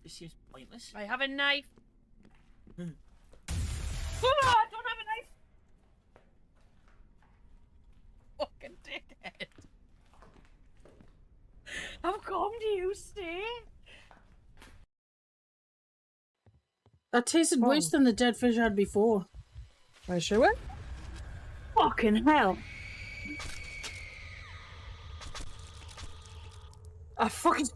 This seems pointless. I have a knife. Oh, I don't have a knife. Fucking dickhead. I've come to you, stay. That tasted worse than the dead fish I had before. Are you sure? Fucking hell. I fucking...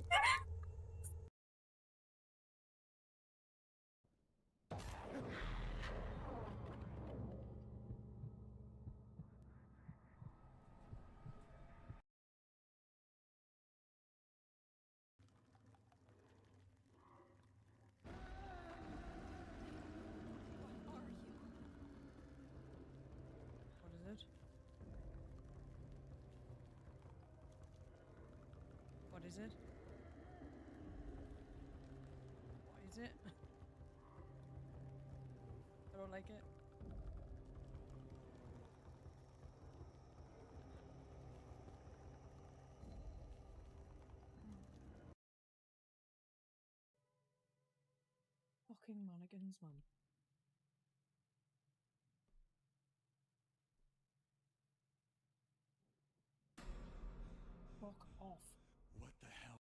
What is it? What is it? I don't like it. Fucking mannequins, man. Fuck off. What the hell?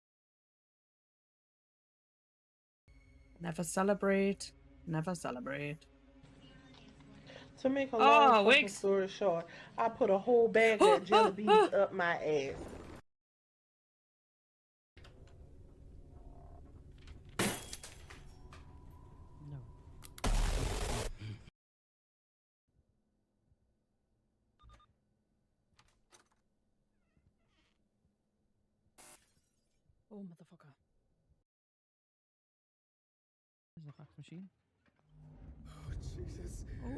Never celebrate. Never celebrate. To make a long fucking story short, I put a whole bag of jelly beans up my ass. No. Oh, motherfucker. There's a fax machine. Oh, Jesus. Oh.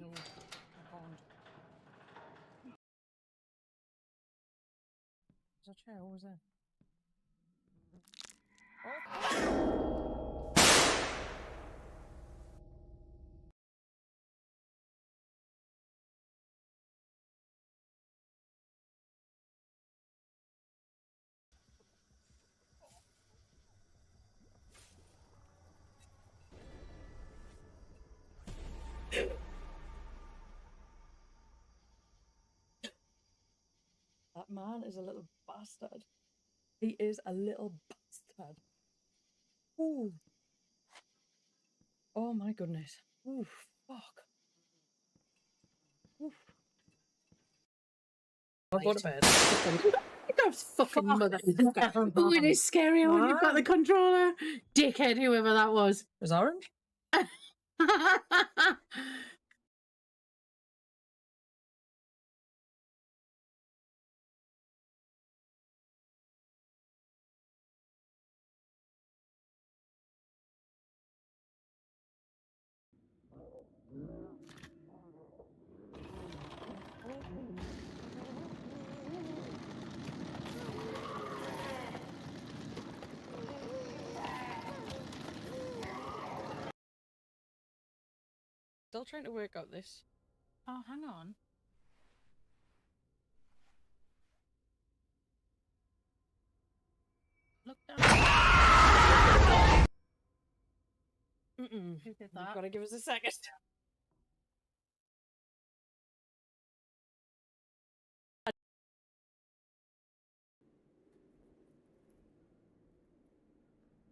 No, I can't. Is that chair? What was that? That man is a little bastard. He is a little bastard. Ooh. Oh my goodness. Ooh, fuck. Oof. I'll go to bed. That's fucking motherfucker. Oh, it is scary when you've got the controller. Dickhead, whoever that was. Is orange? Still trying to work out this. Oh, hang on. Look down. Mm-mm. Who did You've that? got to give us a second.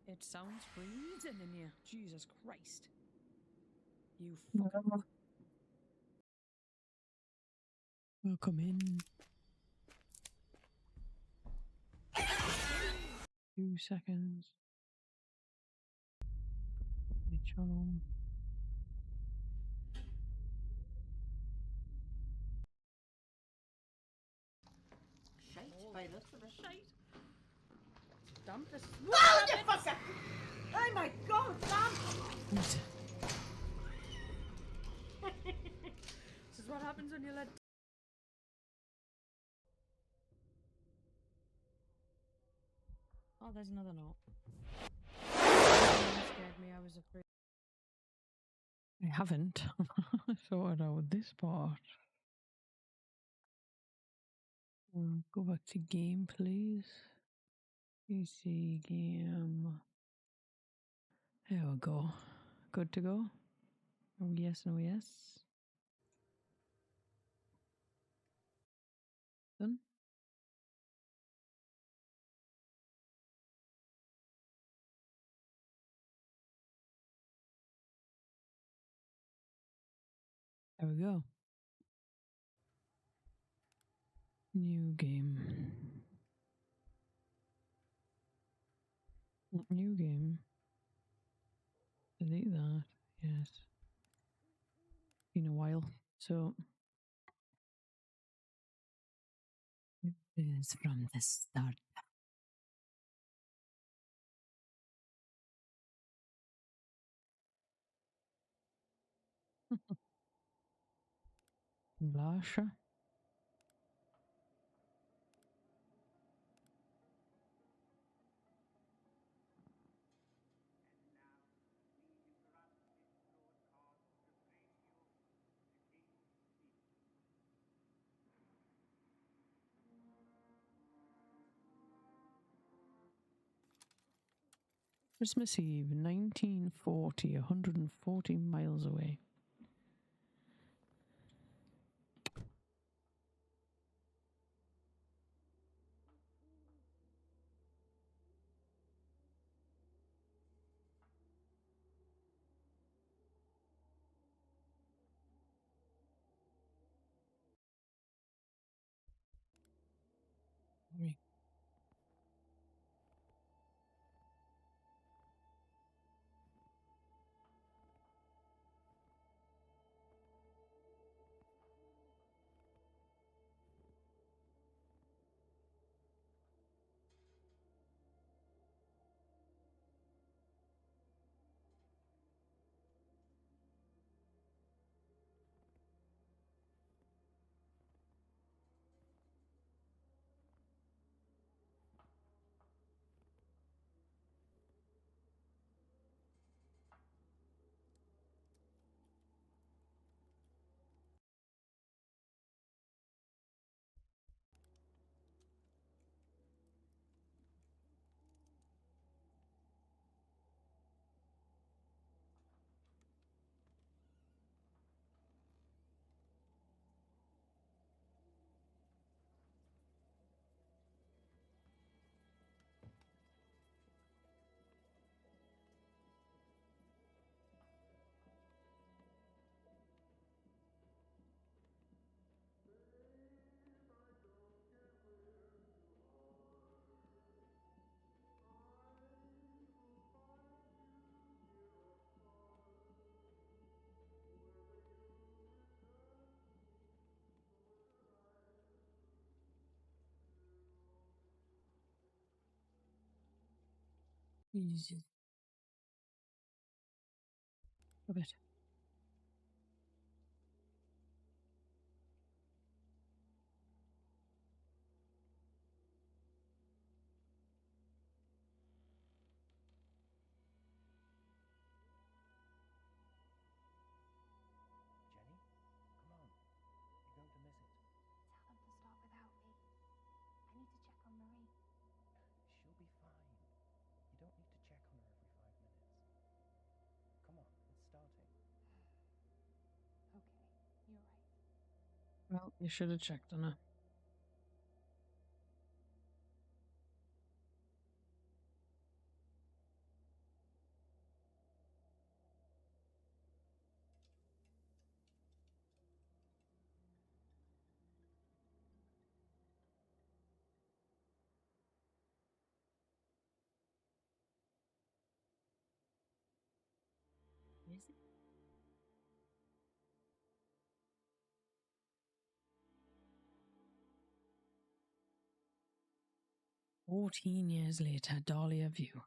It sounds freezing in here. Jesus Christ. You fucking... Oh, come in. 2 seconds. The channel. Shite. By the looks of it. Shite. Damn this. Oh, you fucker! Oh my god, damn! This is what happens when you let... Oh, there's another note. Scared me, I was afraid. I haven't sorted out this part. Go back to game, please. PC game. There we go. Good to go. Oh, yes, no, yes. Done. There we go. New game. New game. Delete that. Yes. Been a while. So it is from the start. Lasha. Christmas Eve, 1940, 140 miles away. Easy. A bit. Jenny, come on. You're going to miss it. Tell them to start without me. I need to check on Marie. She'll be fine. You don't need to check on her every 5 minutes. Come on, it's starting. Okay, you're right. Well, you should have checked on her. Is it? "14 years later, Dahlia View."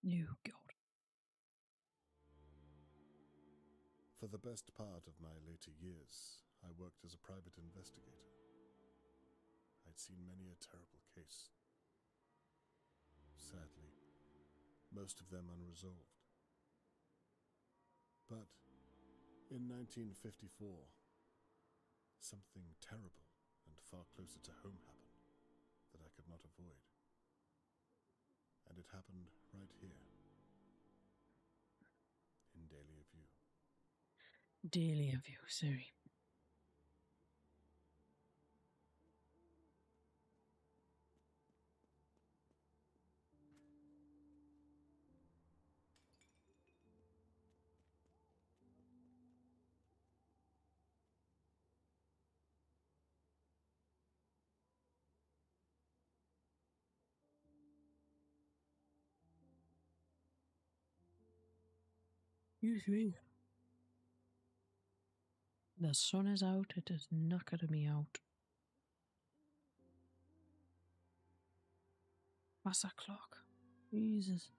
Oh, God. For the best part of my later years, I worked as a private investigator. I'd seen many a terrible case. Sadly, most of them unresolved. But in 1954, something terrible and far closer to home happened. not avoid. And it happened right here, in Dahlia View. Dahlia View, sorry. Excuse me. The sun is out, it is knocking me out. What's that clock? Jesus.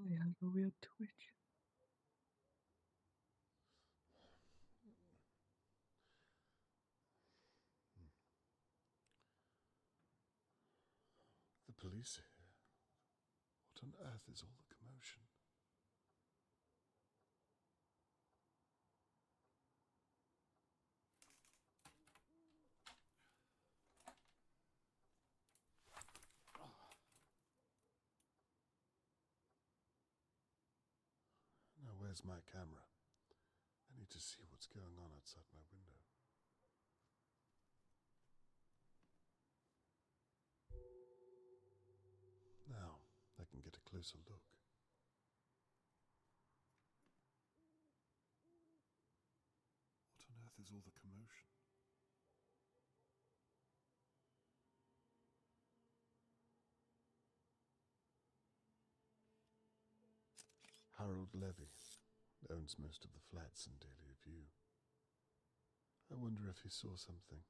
I have a weird twitch. The police are here. What on earth is all the commotion? Now, where's my camera? I need to see what's going on outside my window. Now, I can get a closer look. What on earth is all the commotion? Harold Levy owns most of the flats in Dahlia View. I wonder if he saw something.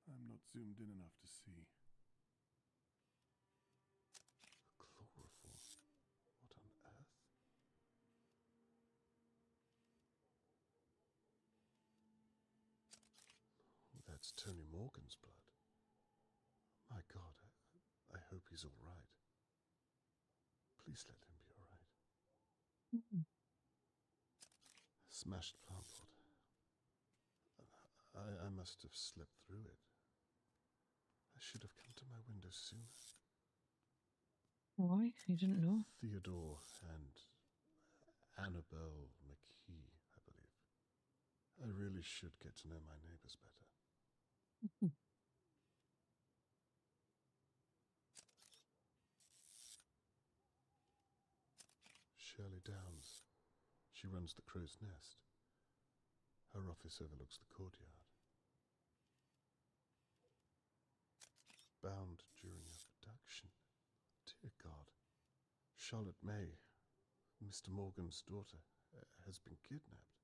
I'm not zoomed in enough to see. Chloroform. What on earth? Oh, that's Tony Morgan's blood. My God, I hope he's all right. Please let him be all right. Smashed plant pot. I must have slipped through it. I should have come to my window sooner. Why? You didn't know? Theodore and Annabelle McKee, I believe. I really should get to know my neighbors better. Shirley Downs. She runs the Crow's Nest. Her office overlooks the courtyard. Bound during her production. Dear God. Charlotte May, Mr. Morgan's daughter, has been kidnapped.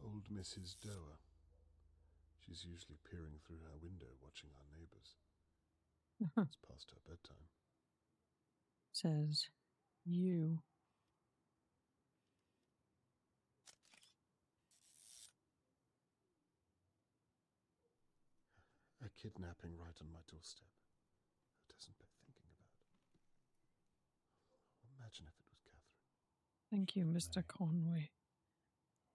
Old Mrs. Doer. She's usually peering through her window watching our neighbors. It's past her bedtime. Says you. A kidnapping right on my doorstep. Who doesn't bear thinking about? Imagine if it was Catherine. Thank you, Mr. Conway.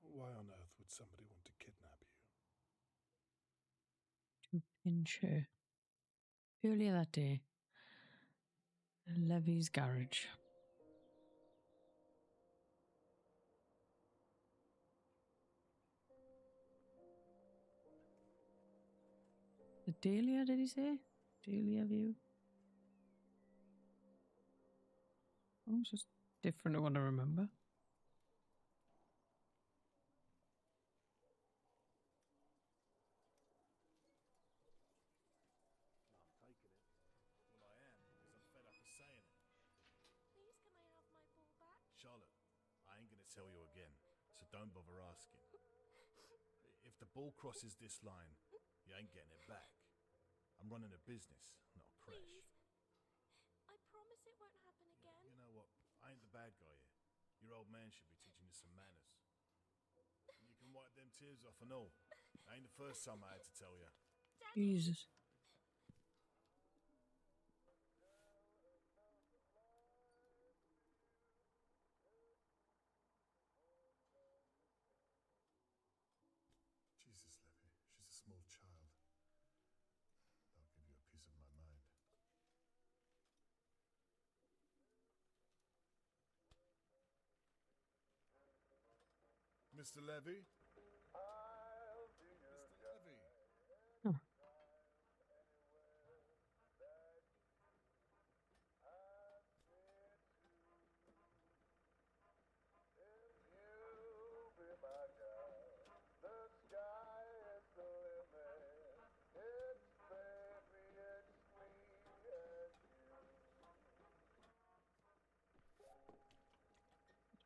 Why on earth would somebody want to kidnap you? To pinch her. Earlier that day, Levy's garage. The Dahlia, did he say? Dahlia View? Oh, it's just different to what I remember. I'm taking it. Well, I am, because I'm fed up of saying it. Please, can I have my ball back? Charlotte, I ain't going to tell you again, so don't bother asking. If the ball crosses this line, you ain't getting it back. I'm running a business, not a crash. Please. I promise it won't happen again. You know what? I ain't the bad guy here. Your old man should be teaching you some manners. You can wipe them tears off and all. Ain't the first time I had to tell you. Jesus. Jesus, Levy, she's a small child. That'll give you a piece of my mind. Mr. Levy? Mr. Levy? Oh.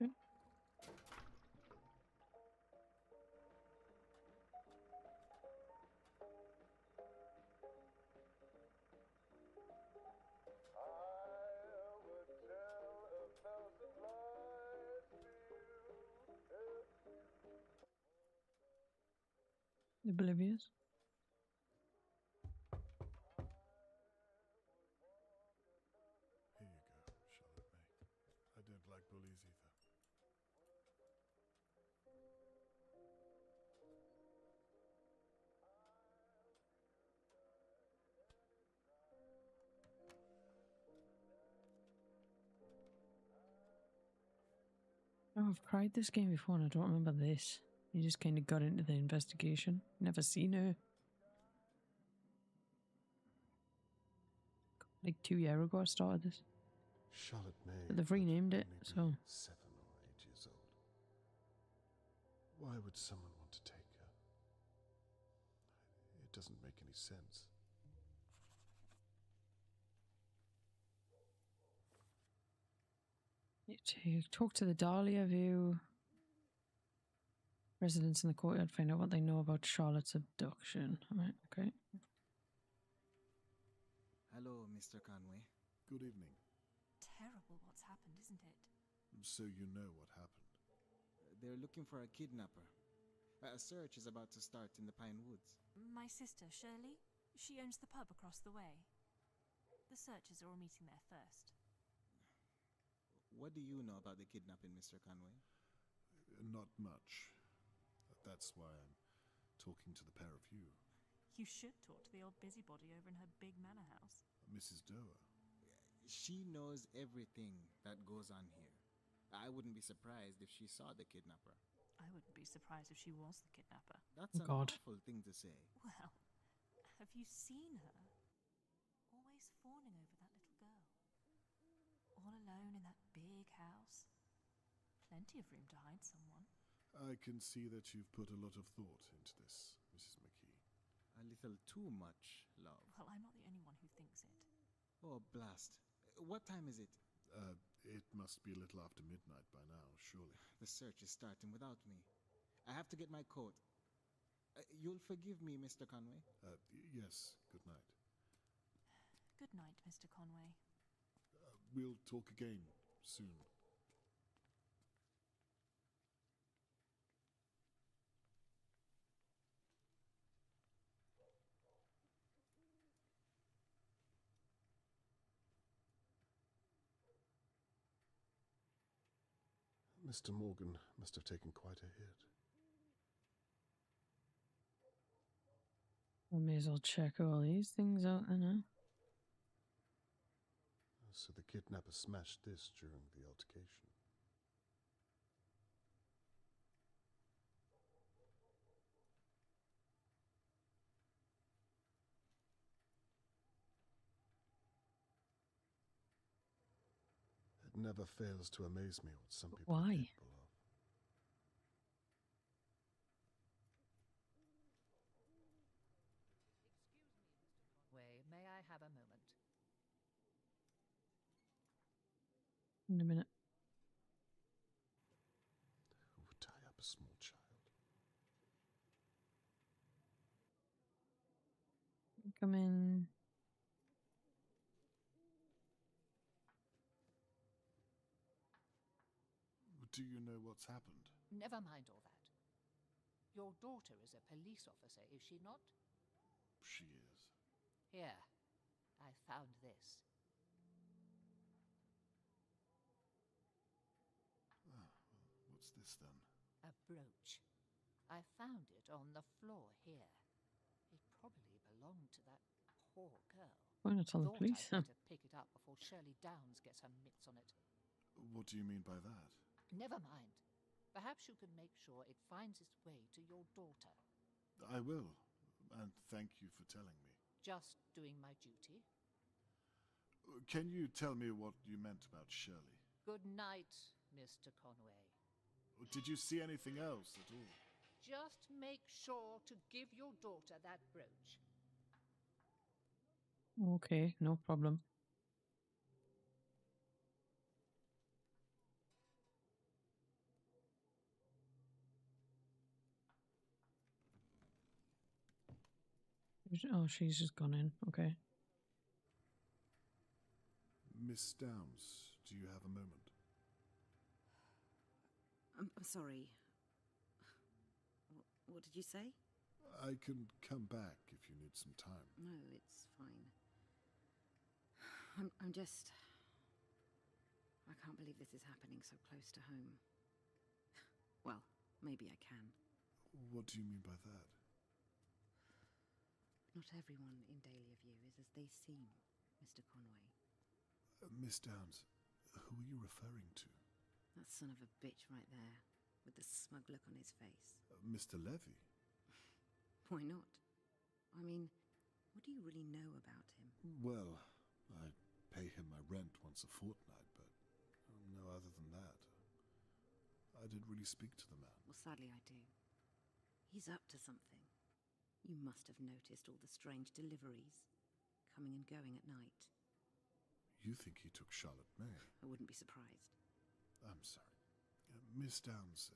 Okay. Oblivious. Here you go, Charlotte May. I don't like bullies either. Oh, I've tried this game before and I don't remember this. You just kind of got into the investigation. Never seen her. Like 2 years ago I started this. Charlotte May. But they've renamed it, maybe so. 7 or 8 years old. Why would someone want to take her? It doesn't make any sense. You talk to the Dahlia View residents in the courtyard, find out what they know about Charlotte's abduction. Alright, okay. Hello, Mr. Conway. Good evening. Terrible what's happened, isn't it? So you know what happened? They're looking for a kidnapper. A search is about to start in the Pine Woods. My sister, Shirley, she owns the pub across the way. The searchers are all meeting there first. What do you know about the kidnapping, Mr. Conway? Not much. That's why I'm talking to the pair of you. You should talk to the old busybody over in her big manor house. Mrs. Doer. She knows everything that goes on here. I wouldn't be surprised if she saw the kidnapper. I wouldn't be surprised if she was the kidnapper. That's an God. awful thing to say. Well, have you seen her? Always fawning over that little girl. All alone in that big house. Plenty of room to hide someone. I can see that you've put a lot of thought into this, Mrs. McKee. A little too much, love. Well, I'm not the only one who thinks it. Oh, blast. What time is it? It must be a little after midnight by now, surely. The search is starting without me. I have to get my coat. You'll forgive me, Mr. Conway? Yes, good night. Good night, Mr. Conway. We'll talk again soon. Mr. Morgan must have taken quite a hit. We may as well check all these things out then, huh? So the kidnapper smashed this during the altercation. It never fails to amaze me what some people are Why? capable of. Way, may I have a moment? In a minute. Who would tie up a small child? Come in. Do you know what's happened? Never mind all that. Your daughter is a police officer, is she not? She is. Here, I found this. What's this then? A brooch. I found it on the floor here. It probably belonged to that poor girl. Why not tell the Thought police? I'd better pick it up before Shirley Downs gets her mitts on it. What do you mean by that? Never mind. Perhaps you can make sure it finds its way to your daughter. I will, and thank you for telling me. Just doing my duty. Can you tell me what you meant about Shirley? Good night, Mr. Conway. Did you see anything else at all? Just make sure to give your daughter that brooch. Okay, no problem. Oh, she's just gone in. Okay. Miss Downs, do you have a moment? I'm sorry. What did you say? I can come back if you need some time. No, it's fine. I'm just... I can't believe this is happening so close to home. Well, maybe I can. What do you mean by that? Not everyone in Dahlia View is as they seem, Mr. Conway. Miss Downs, who are you referring to? That son of a bitch right there, with the smug look on his face. Mr. Levy? Why not? I mean, what do you really know about him? Well, I pay him my rent once a fortnight, but no other than that. I didn't really speak to the man. Well, sadly I do. He's up to something. You must have noticed all the strange deliveries, coming and going at night. You think he took Charlotte May? I wouldn't be surprised. I'm sorry. Miss Downs,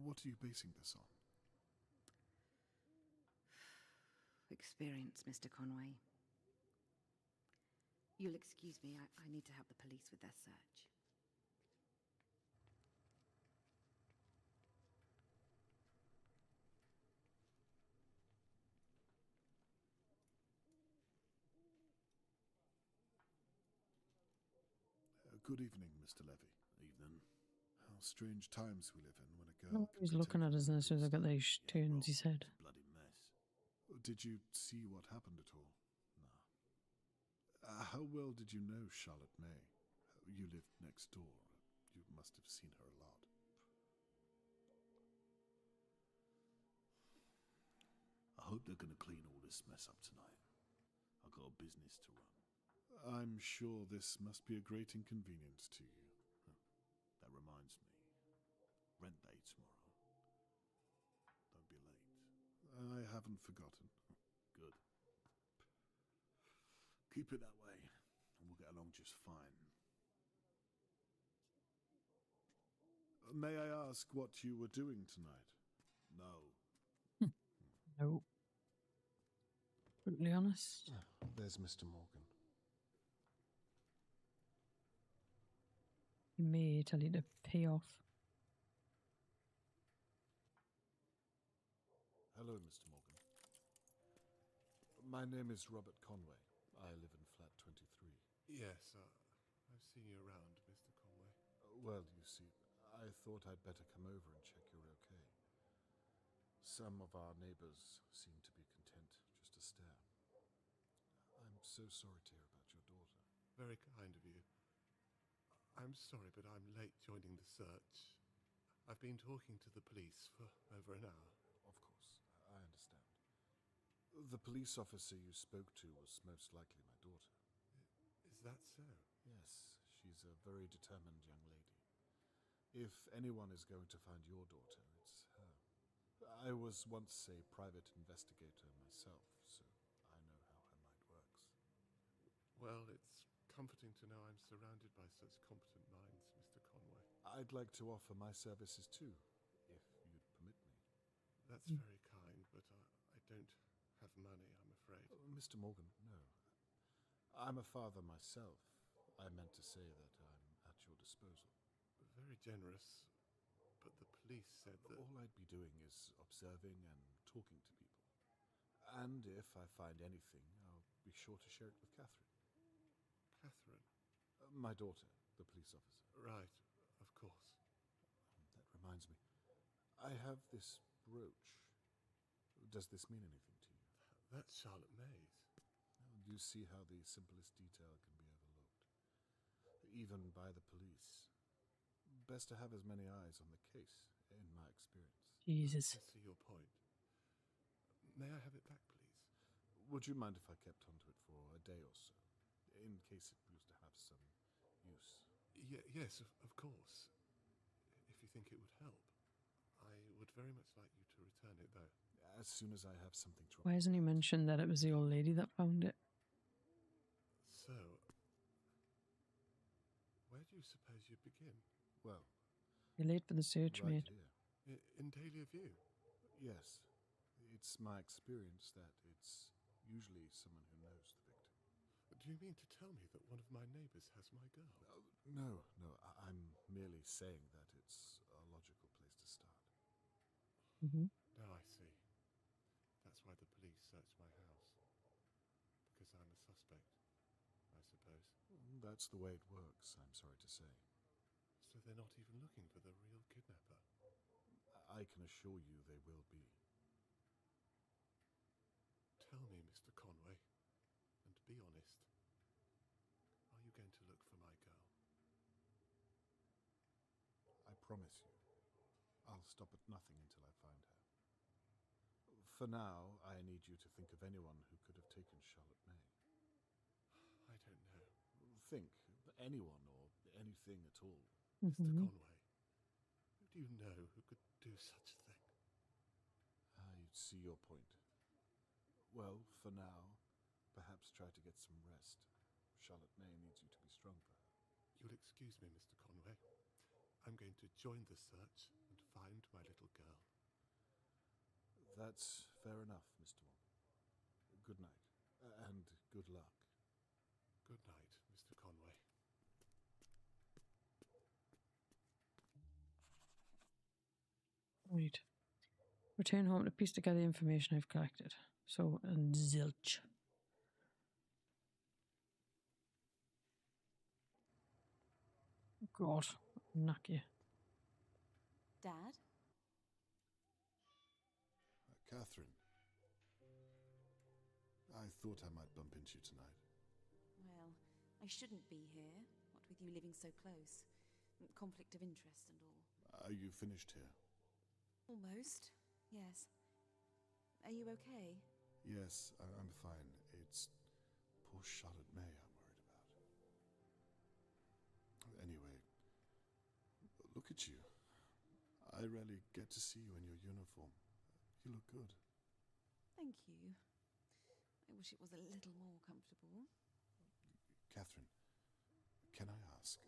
what are you basing this on? Experience, Mr. Conway. You'll excuse me, I need to help the police with their search. Good evening, Mr. Levy. Evening. How strange times we live in when a girl... No, he's looking at us, and as soon as I got these tunes, he said. Bloody mess. Did you see what happened at all? No. How well did you know Charlotte May? You lived next door. You must have seen her a lot. I hope they're going to clean all this mess up tonight. I've got a business to run. I'm sure this must be a great inconvenience to you. That reminds me. Rent day tomorrow. Don't be late. I haven't forgotten. Good. Keep it that way, and we'll get along just fine. May I ask what you were doing tonight? No. No. Brutally honest. There's Mr. Morgan. He may tell you to pay off. Hello, Mr. Morgan. My name is Robert Conway. I live in flat 23. Yes, I've seen you around, Mr. Conway. Well, you see, I thought I'd better come over and check you're okay. Some of our neighbors seem to be content just to stare. I'm so sorry to hear about your daughter. Very kind of you. I'm sorry, but I'm late joining the search. I've been talking to the police for over an hour. Of course, I understand. The police officer you spoke to was most likely my daughter. Is that so? Yes, she's a very determined young lady. If anyone is going to find your daughter, it's her. I was once a private investigator myself, so I know how her mind works. Well, it's comforting to know I'm surrounded by such competent minds, Mr. Conway. I'd like to offer my services too, if you'd permit me. That's very kind, but I don't have money, I'm afraid. Mr. Morgan, no. I'm a father myself. I meant to say that I'm at your disposal. very generous, but the police said that... All I'd be doing is observing and talking to people. And if I find anything, I'll be sure to share it with Catherine. Catherine? My daughter, the police officer. Right, of course. That reminds me. I have this brooch. Does this mean anything to you? That's Charlotte May's. You see how the simplest detail can be overlooked, even by the police. Best to have as many eyes on the case, in my experience. Jesus. I see your point. May I have it back, please? Would you mind if I kept onto it for a day or so, in case it proves to have some use? Yes, of course. If you think it would help. I would very much like you to return it, though. As soon as I have something to... Why hasn't he mentioned that it was the old lady that found it? So, where do you suppose you'd begin? Well... You're late for the search, right mate. Here. In Dahlia View? Yes. It's my experience that it's usually someone who knows the victim. Do you mean to tell me that one of my neighbours has my girl? No. I'm merely saying that it's a logical place to start. Now I see. That's why the police searched my house. Because I'm a suspect, I suppose. That's the way it works, I'm sorry to say. So they're not even looking for the real kidnapper? I can assure you they will be. Tell me, Mr. Conway, and be honest. Are you going to look for my girl? I promise you. I'll stop at nothing until I find her. For now, I need you to think of anyone who could have taken Charlotte May. I don't know. Think. Anyone or anything at all. Mr. Conway, who do you know who could do such a thing? I see your point. Well, for now, perhaps try to get some rest. Charlotte May needs you to be strong for her. You'll excuse me, Mr. Conway. I'm going to join the search and find my little girl. That's fair enough, Mr. Wong. Good night, and good luck. Good night, Mr. Conway. Right. Return home to piece together the information I've collected. So, and zilch. God, knock you. Dad? Catherine. I thought I might bump into you tonight. Well, I shouldn't be here, what with you living so close. Conflict of interest and all. Are you finished here? Almost, yes. Are you okay? Yes, I'm fine. It's poor Charlotte May I'm worried about. Anyway, look at you. I rarely get to see you in your uniform. You look good. Thank you. I wish it was a little more comfortable. Catherine, can I ask,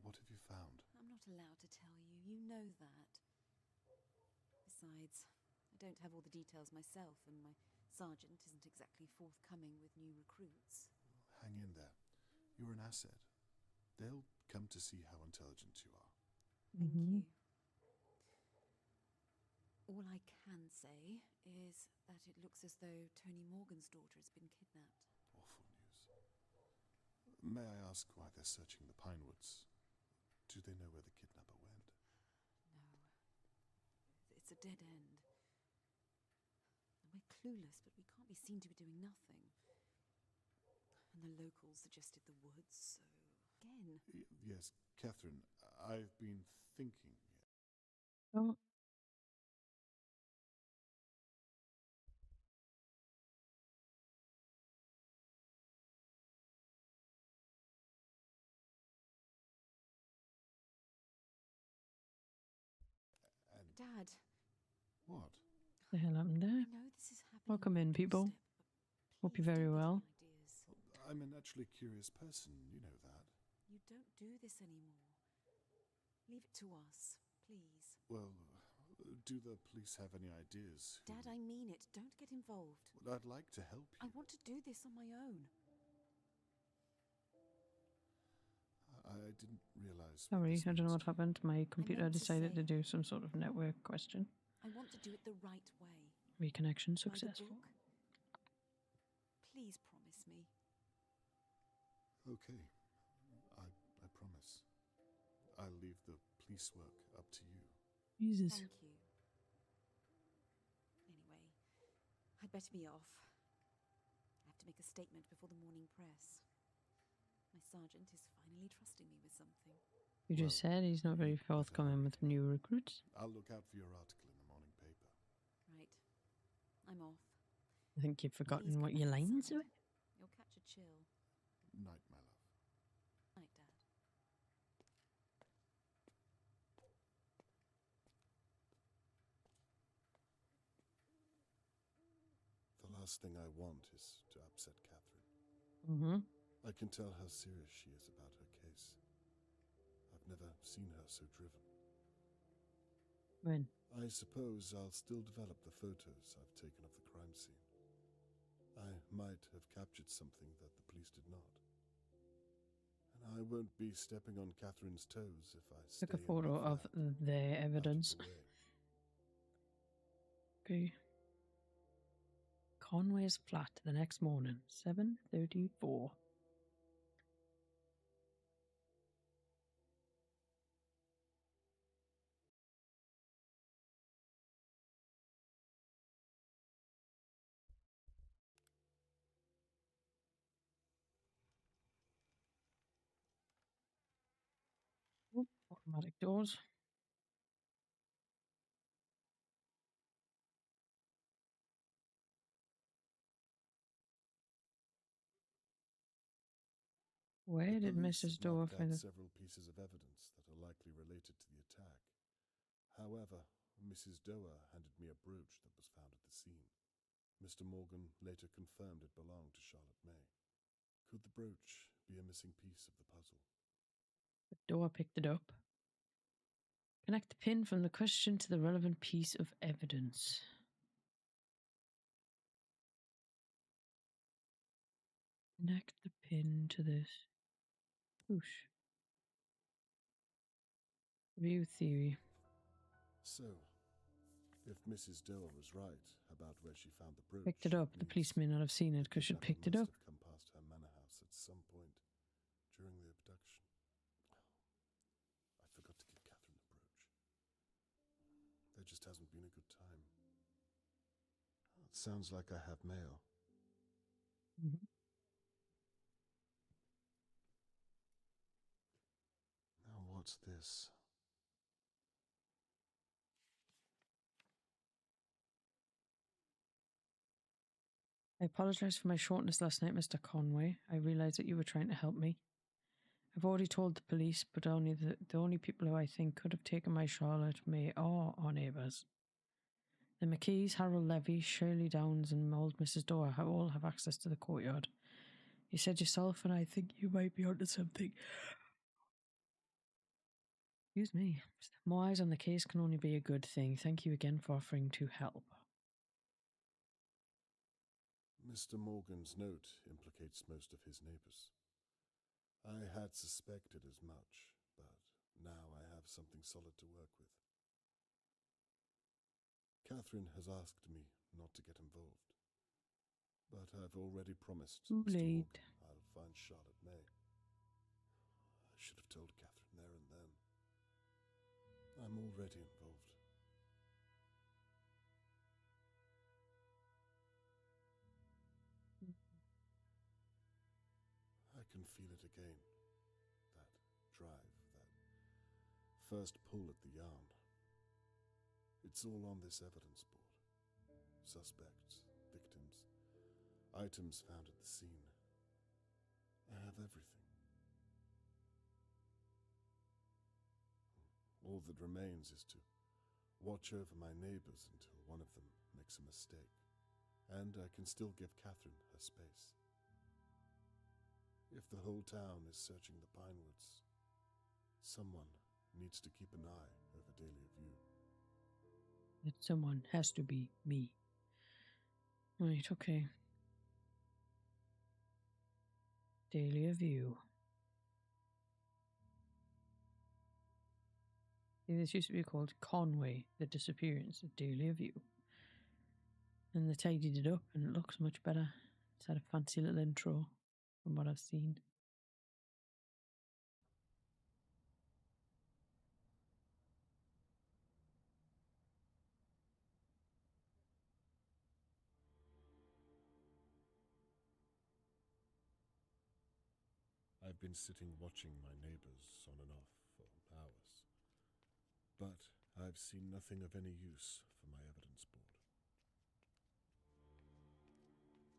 what have you found? I'm not allowed to tell you. You know that. Besides, I don't have all the details myself, and my sergeant isn't exactly forthcoming with new recruits. Hang in there. You're an asset. They'll come to see how intelligent you are. Thank you. All I can say is that it looks as though Tony Morgan's daughter has been kidnapped. Awful news. May I ask why they're searching the Pinewoods? Do they know where the kidnapper went? No. It's a dead end. We're clueless, but we can't be seen to be doing nothing. And the locals suggested the woods, so again. Yes, Catherine, I've been thinking. Oh. Dad. What? The hell happened there? I know this is happening. Welcome in, people. Hope you're very well. I'm a naturally curious person, you know that. You don't do this anymore. Leave it to us, please. Well, do the police have any ideas? Dad, I mean it. Don't get involved. Well, I'd like to help you. I want to do this on my own. I didn't realize. Sorry, this I don't know means what to you. happened. My computer meant to decided to say- do some sort of network question. I want to do it the right way. Reconnection By the successful. book. Please promise me. Okay, I promise. I'll leave the police work up to you. Jesus. Thank you. Anyway, I'd better be off. I have to make a statement before the morning press. My sergeant is finally trusting me with something. You just said he's not very forthcoming with new recruits. I'll look out for your article in the morning paper. Right. I'm off. I think you've forgotten Please what come your back lines inside. are. You'll catch a chill. Night, my love. Night, Dad. The last thing I want is to upset Catherine. Mm-hmm. I can tell how serious she is about her case. I've never seen her so driven. When? I suppose I'll still develop the photos I've taken of the crime scene. I might have captured something that the police did not. And I won't be stepping on Catherine's toes if I Took a stay in photo my of flat, their out of evidence. the way. Okay. Conway's flat the next morning, 7:34. Oop, automatic doors. Where The did police Mrs. have Doe marked out find it? several pieces of evidence that are likely related to the attack. However, Mrs. Doe handed me a brooch that was found at the scene. Mr. Morgan later confirmed it belonged to Charlotte May. Could the brooch be a missing piece of the puzzle? The door picked it up. Connect the pin from the question to the relevant piece of evidence. Connect the pin to this. Whoosh. View theory. So, if Mrs. Doe was right about where she found the brooch, Picked it up. The police may not have seen it because she'd picked it up. Must have come past her manor house at some point during the abduction. I forgot to give Catherine the brooch. There just hasn't been a good time. It sounds like I have mail. Mm-hmm. Now what's this? I apologize for my shortness last night, Mr. Conway. I realized that you were trying to help me. I've already told the police, but only the only people who I think could have taken my Charlotte May are our neighbours. The McKees, Harold Levy, Shirley Downs, and old Mrs. Doe all have access to the courtyard. You said yourself, and I think you might be onto something. Excuse me. More eyes on the case can only be a good thing. Thank you again for offering to help. Mr. Morgan's note implicates most of his neighbours. I had suspected as much, but now I have something solid to work with. Catherine has asked me not to get involved, but I've already promised Too Mr. late. Morgan I'll find Charlotte May. I should have told Catherine there and then. I'm already involved. I can feel it again. That drive, that first pull at the yarn. It's all on this evidence board. Suspects, victims, items found at the scene. I have everything. All that remains is to watch over my neighbours until one of them makes a mistake, and I can still give Catherine her space. If the whole town is searching the Pinewoods, someone needs to keep an eye over Dahlia View. That someone has to be me. Right, okay. Dahlia View. See, this used to be called Conway, the Disappearance of Dahlia View. And they tidied it up and it looks much better. It's had a fancy little intro from what I've seen. I've been sitting watching my neighbors on and off for hours, but I've seen nothing of any use for my evidence board.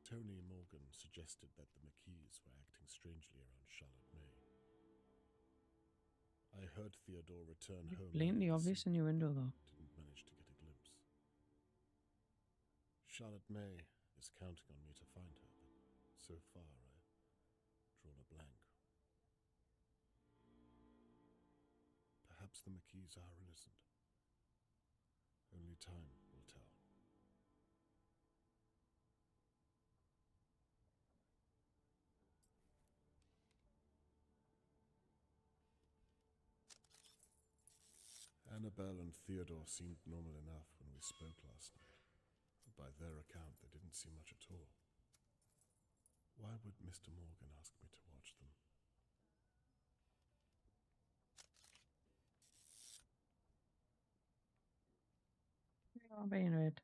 Tony Morgan suggested that the McKees were acting strangely around Charlotte May. I heard Theodore return home. Blatantly obvious in your window, though. Didn't manage to get a glimpse. Charlotte May is counting on me to find her, but so far I've drawn a blank. Perhaps the McKees are innocent. Only time will tell. Annabelle and Theodore seemed normal enough when we spoke last night. But by their account, they didn't seem much at all. Why would Mr. Morgan ask me to watch them? You're being a bit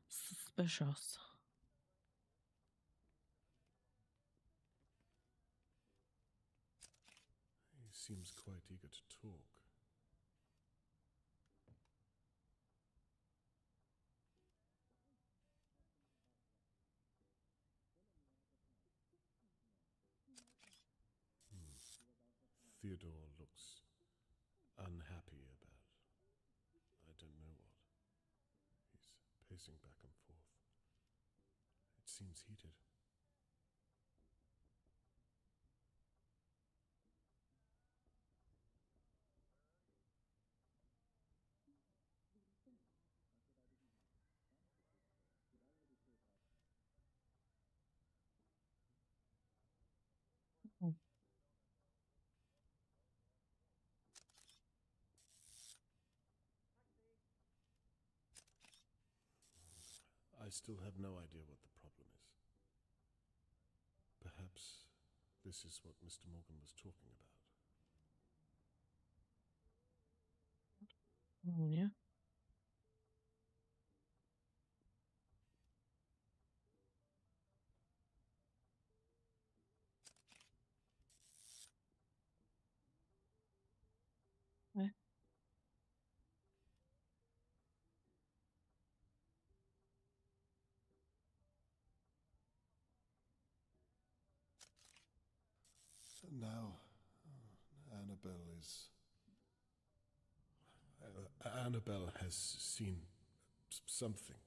suspicious. He seems quite eager to talk. Theodore looks unhappy about I don't know what. He's pacing back and forth. It seems heated. Oh. I still have no idea what the problem is. Perhaps this is what Mr. Morgan was talking about. Oh, yeah. Eh? Now, Annabelle has seen something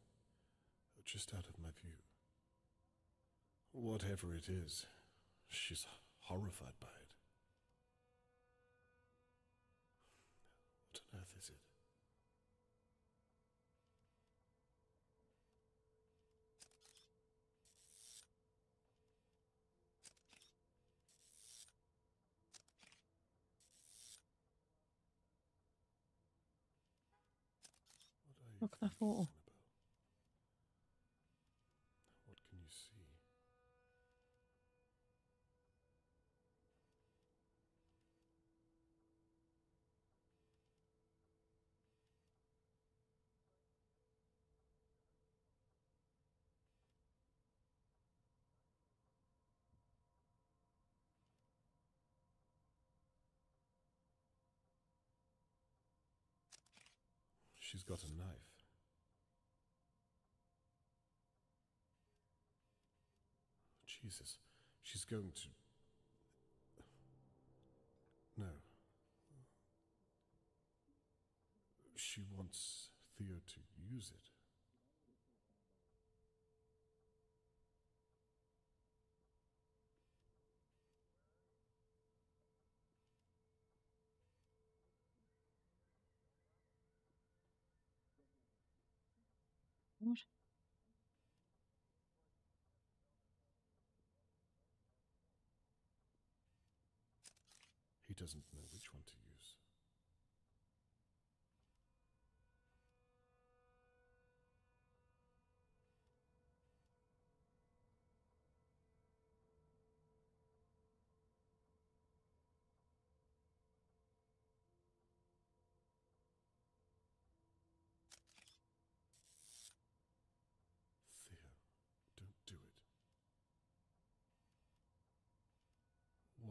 just out of my view. Whatever it is, she's horrified by it. What on earth is it? Look at that photo. What can you see? She's got a knife. Jesus, she's going to... No. She wants Theo to use it. What? He doesn't know which one to use.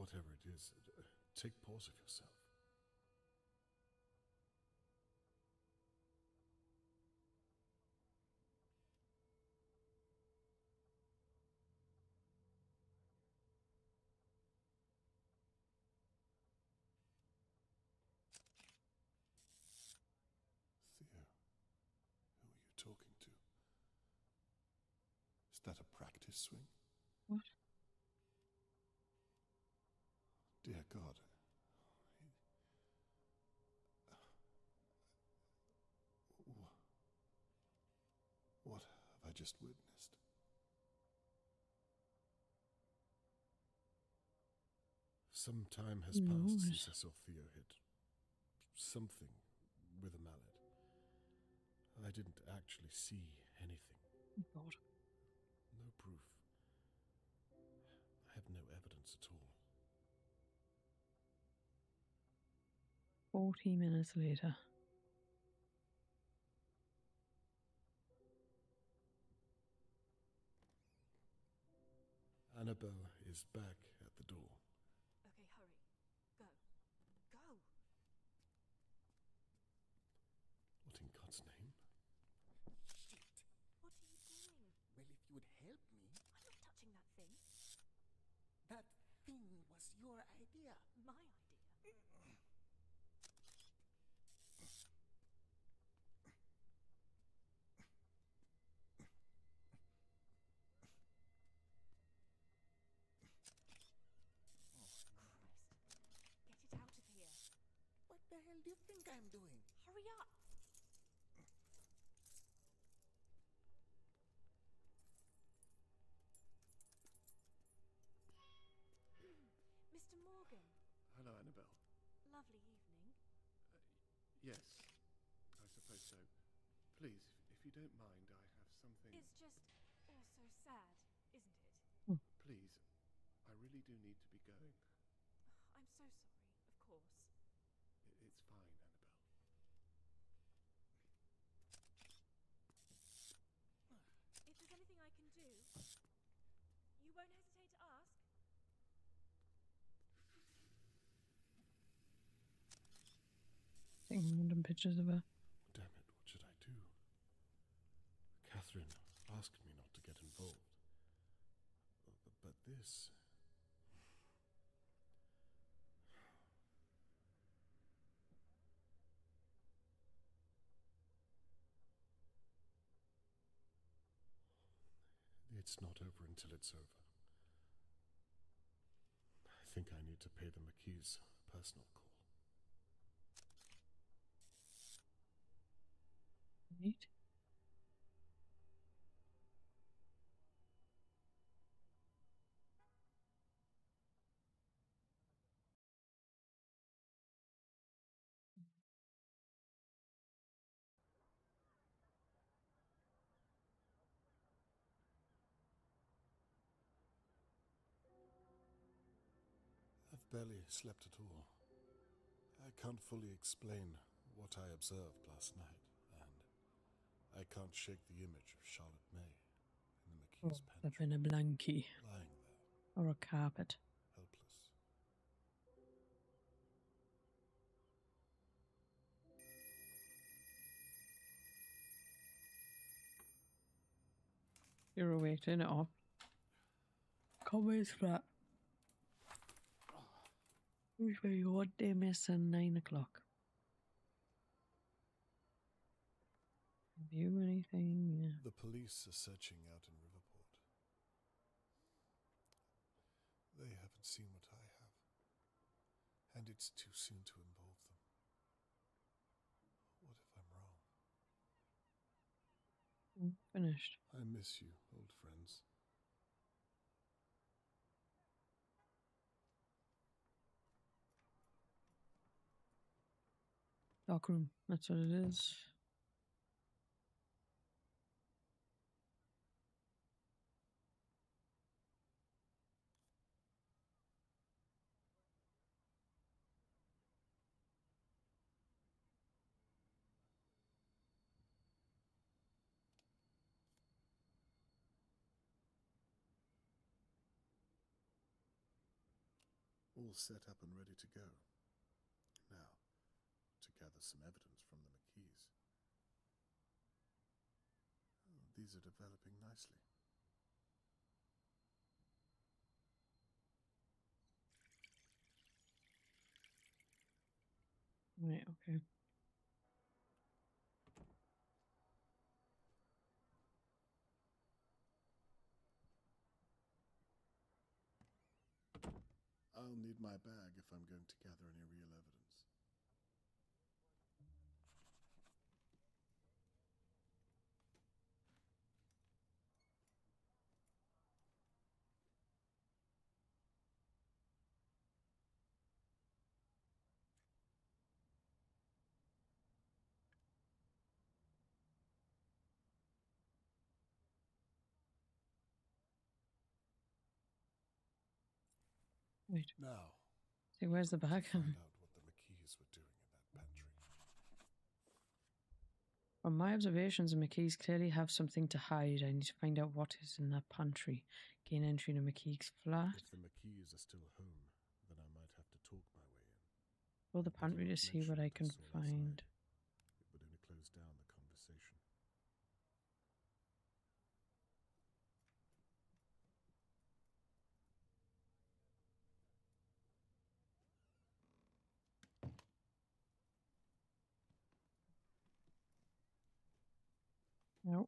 whatever it is, take pause of yourself. Theo, who are you talking to? Is that a practice swing? What? Dear God. What have I just witnessed? Some time has passed since I saw Theo hit something with a mallet. I didn't actually see anything. Oh God. No proof. I have no evidence at all. 40 minutes later. Annabelle is back at the door. Okay, hurry. Go. Go! What in God's name? Shit! What are you doing? Well, if you would help me. I'm not touching that thing. That thing was your idea. My idea. Get it out of here. What the hell do you think I'm doing? Hurry up! Mr. Morgan. Hello, Annabelle. Lovely evening. Yes, I suppose so. Please, if you don't mind, I have something... It's just all so sad, isn't it? Please, I really do need to be going. I'm so sorry, of course. It's fine, Annabelle. If there's anything I can do, you won't hesitate to ask? Taking random pictures of her. Damn it, what should I do? Catherine asked me not to get involved. But this... It's not over until it's over. I think I need to pay the McKees a personal call. Right. I've barely slept at all. I can't fully explain what I observed last night, and I can't shake the image of Charlotte May in the McKees' Up pantry, in a blankie. lying there, Or a carpet. helpless. You're awake, turn it off. Come with that. Which way you want day missing 9 o'clock? Have you anything? Yeah. The police are searching out in Riverport. They haven't seen what I have, and it's too soon to involve them. What if I'm wrong? Finished. I miss you, old friends. Dark room. That's what it is. all set up and ready to go. Now, to gather some evidence from the McKees. Oh, these are developing nicely. Right, okay. I'll need my bag if I'm going to gather any real evidence. Wait. Now, See, where's the bag? find out what the McKees were doing in that pantry. From my observations, the McKees clearly have something to hide. I need to find out what is in that pantry. Gain entry to McKee's flat. If the McKees are still home, then I might have to talk my way in. Explore the pantry to see what I can find. It would only close down the conversation. No.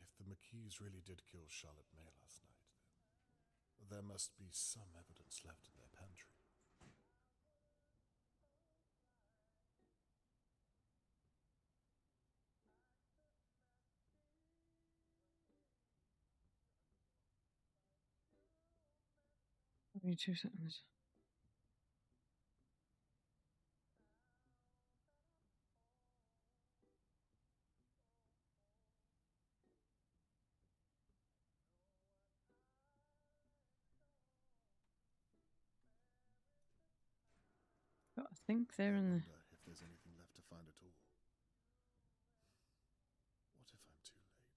If the McKees really did kill Charlotte May last night, then there must be some evidence left in their pantry. Give me 2 seconds. I think they're in the... I wonder if there's anything left to find at all. What if I'm too late?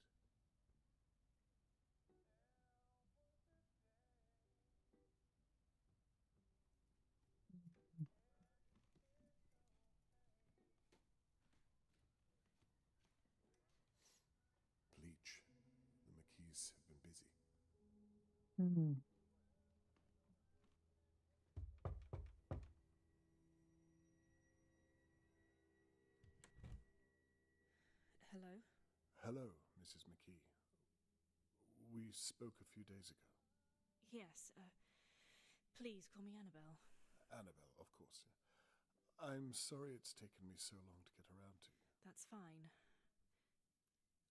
Bleach. The McKees have been busy. Hello? Hello, Mrs. McKee. We spoke a few days ago. Yes, please call me Annabelle. Annabelle, of course. I'm sorry it's taken me so long to get around to you. That's fine.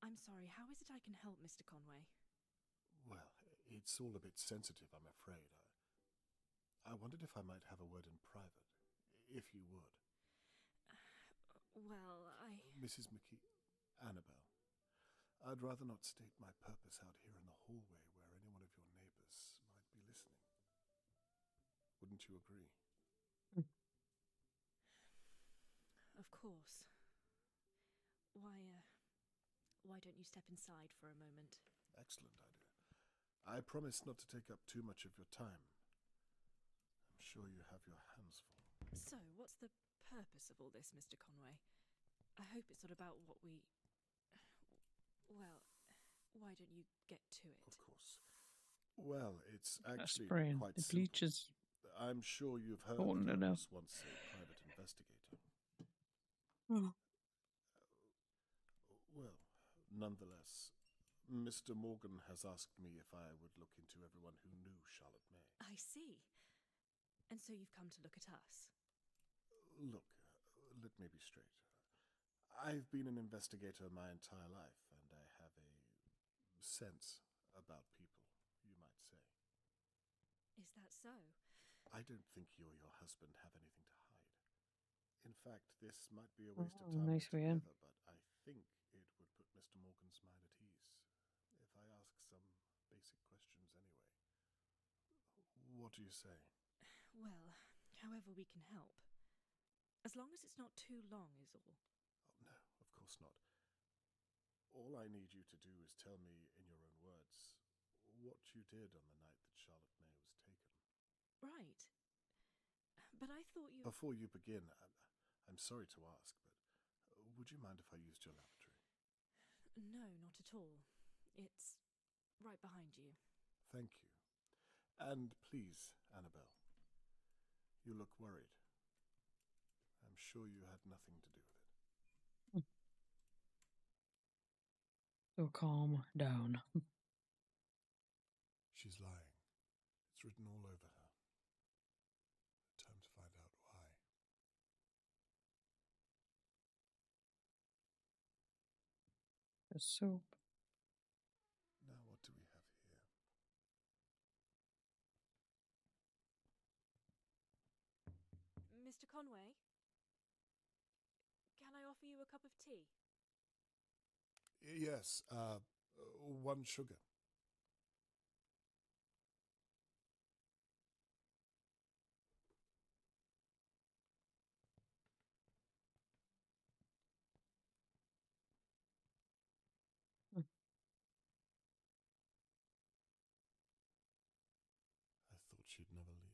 I'm sorry, how is it I can help, Mr. Conway? Well, it's all a bit sensitive, I'm afraid. I wondered if I might have a word in private, if you would. Mrs. McKee, Annabelle, I'd rather not state my purpose out here in the hallway where any one of your neighbors might be listening. Wouldn't you agree? Of course. Why don't you step inside for a moment? Excellent idea. I promise not to take up too much of your time. I'm sure you have your hands full. So, what's the purpose of all this, Mr. Conway? I hope it's not about what we... Well, why don't you get to it? Of course. Well, it's actually quite the simple. bleach is... I'm sure you've heard Oh, that no. I was once a private investigator. Well, nonetheless, Mr. Morgan has asked me if I would look into everyone who knew Charlotte May. I see. And so you've come to look at us? Look, let me be straight. I've been an investigator my entire life, and I have a sense about people, you might say. Is that so? I don't think you or your husband have anything to hide. In fact, this might be a waste of time nice way in. altogether, but I think it would put Mr. Morgan's mind at ease if I ask some basic questions anyway. What do you say? Well, however we can help. As long as it's not too long is all. Oh, no, of course not. All I need you to do is tell me, in your own words, what you did on the night that Charlotte May was taken. Right. But I thought you... Before you begin, I'm sorry to ask, but would you mind if I used your lavatory? No, not at all. It's right behind you. Thank you. And please, Annabelle, you look worried. I'm sure you had nothing to do with it. So calm down. She's lying. It's written all over her. Time to find out why. The soap. Now what do we have here? Mr. Conway? Can I offer you a cup of tea? Yes, 1 sugar. I thought she'd never leave.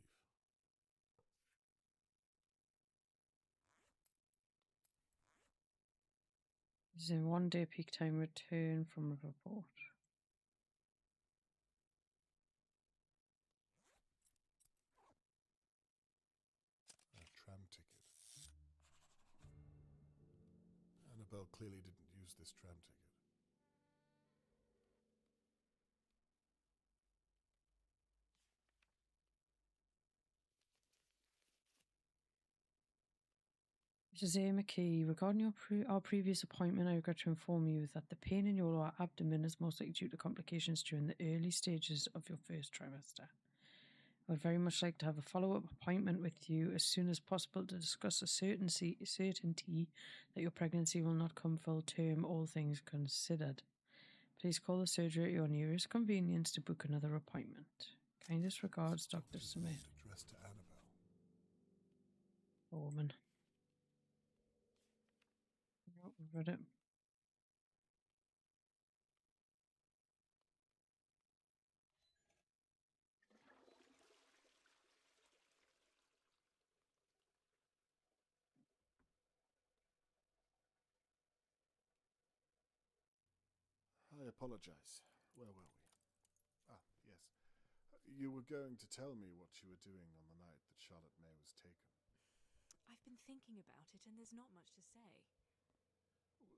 This is a 1-day peak time return from a report. A tram ticket. Annabelle clearly didn't use this tram ticket. This is A. McKee. Regarding our previous appointment, I regret to inform you that the pain in your lower abdomen is most likely due to complications during the early stages of your first trimester. I would very much like to have a follow-up appointment with you as soon as possible to discuss a certainty that your pregnancy will not come full term, all things considered. Please call the surgery at your nearest convenience to book another appointment. Kindest regards, Dr. Smith. Addressed to Annabelle. A woman. No, we've read it. I apologize. Where were we? Ah, yes. You were going to tell me what you were doing on the night that Charlotte May was taken. I've been thinking about it, and there's not much to say.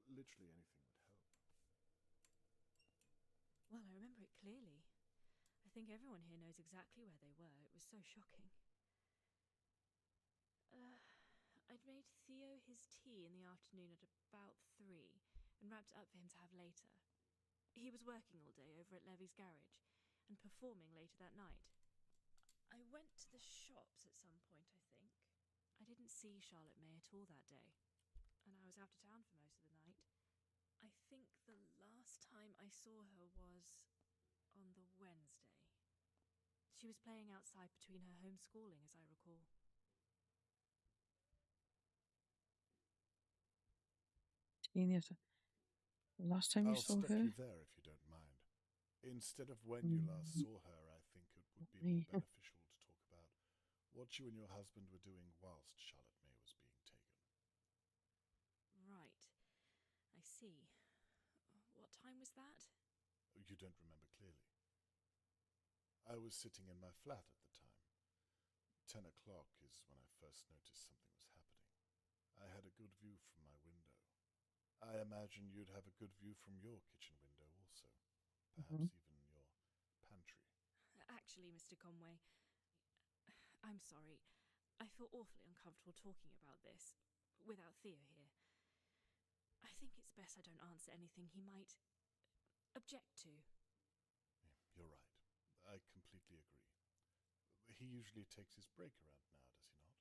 Literally anything would help. Well, I remember it clearly. I think everyone here knows exactly where they were. It was so shocking. I'd made Theo his tea in the afternoon at about 3 and wrapped it up for him to have later. He was working all day over at Levy's garage and performing later that night. I went to the shops at some point, I think. I didn't see Charlotte May at all that day, and I was out of town for most of the night. I think the last time I saw her was on the Wednesday. She was playing outside between her homeschooling, as I recall. The last time you saw her? I'll stop you there if you don't mind. Instead of when you last saw her, I think it would be more beneficial to talk about what you and your husband were doing whilst Charlotte May was being taken. Right. I see. What time was that? You don't remember clearly. I was sitting in my flat at the time. 10 o'clock is when I first noticed something was happening. I had a good view from my window. I imagine you'd have a good view from your kitchen window also. Perhaps even your pantry. Actually, Mr. Conway, I'm sorry. I feel awfully uncomfortable talking about this without Theo here. I think it's best I don't answer anything he might object to. You're right. I completely agree. He usually takes his break around now, does he not?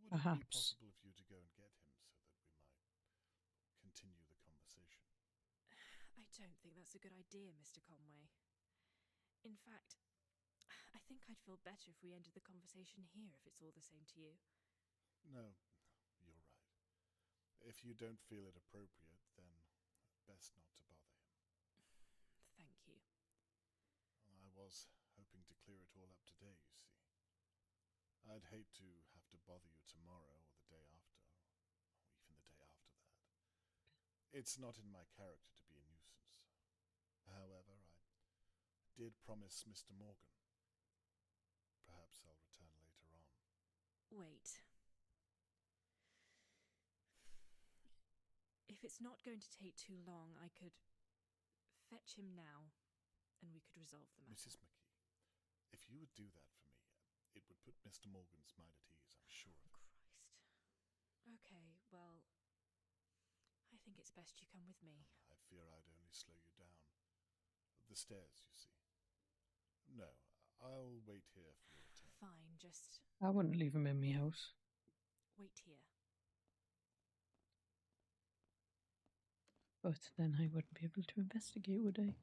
Perhaps. Would it be possible for you to go and get him so that we might continue the conversation? I don't think that's a good idea, Mr. Conway. In fact, I think I'd feel better if we ended the conversation here if it's all the same to you. No, you're right. If you don't feel it appropriate, then best not to bother him. Thank you. I was hoping to clear it all up today, you see. I'd hate to have to bother you tomorrow or the day after, or even the day after that. It's not in my character to be a nuisance. However, I did promise Mr. Morgan. Perhaps I'll return later on. Wait. If it's not going to take too long, I could fetch him now, and we could resolve the matter. Mrs. McKee, if you would do that for me, it would put Mr. Morgan's mind at ease, I'm sure of it. Christ. Okay, well, I think it's best you come with me. I fear I'd only slow you down. The stairs, you see. No, I'll wait here for your return. Fine, just I wouldn't leave him in my house. wait here. But then I wouldn't be able to investigate, would I?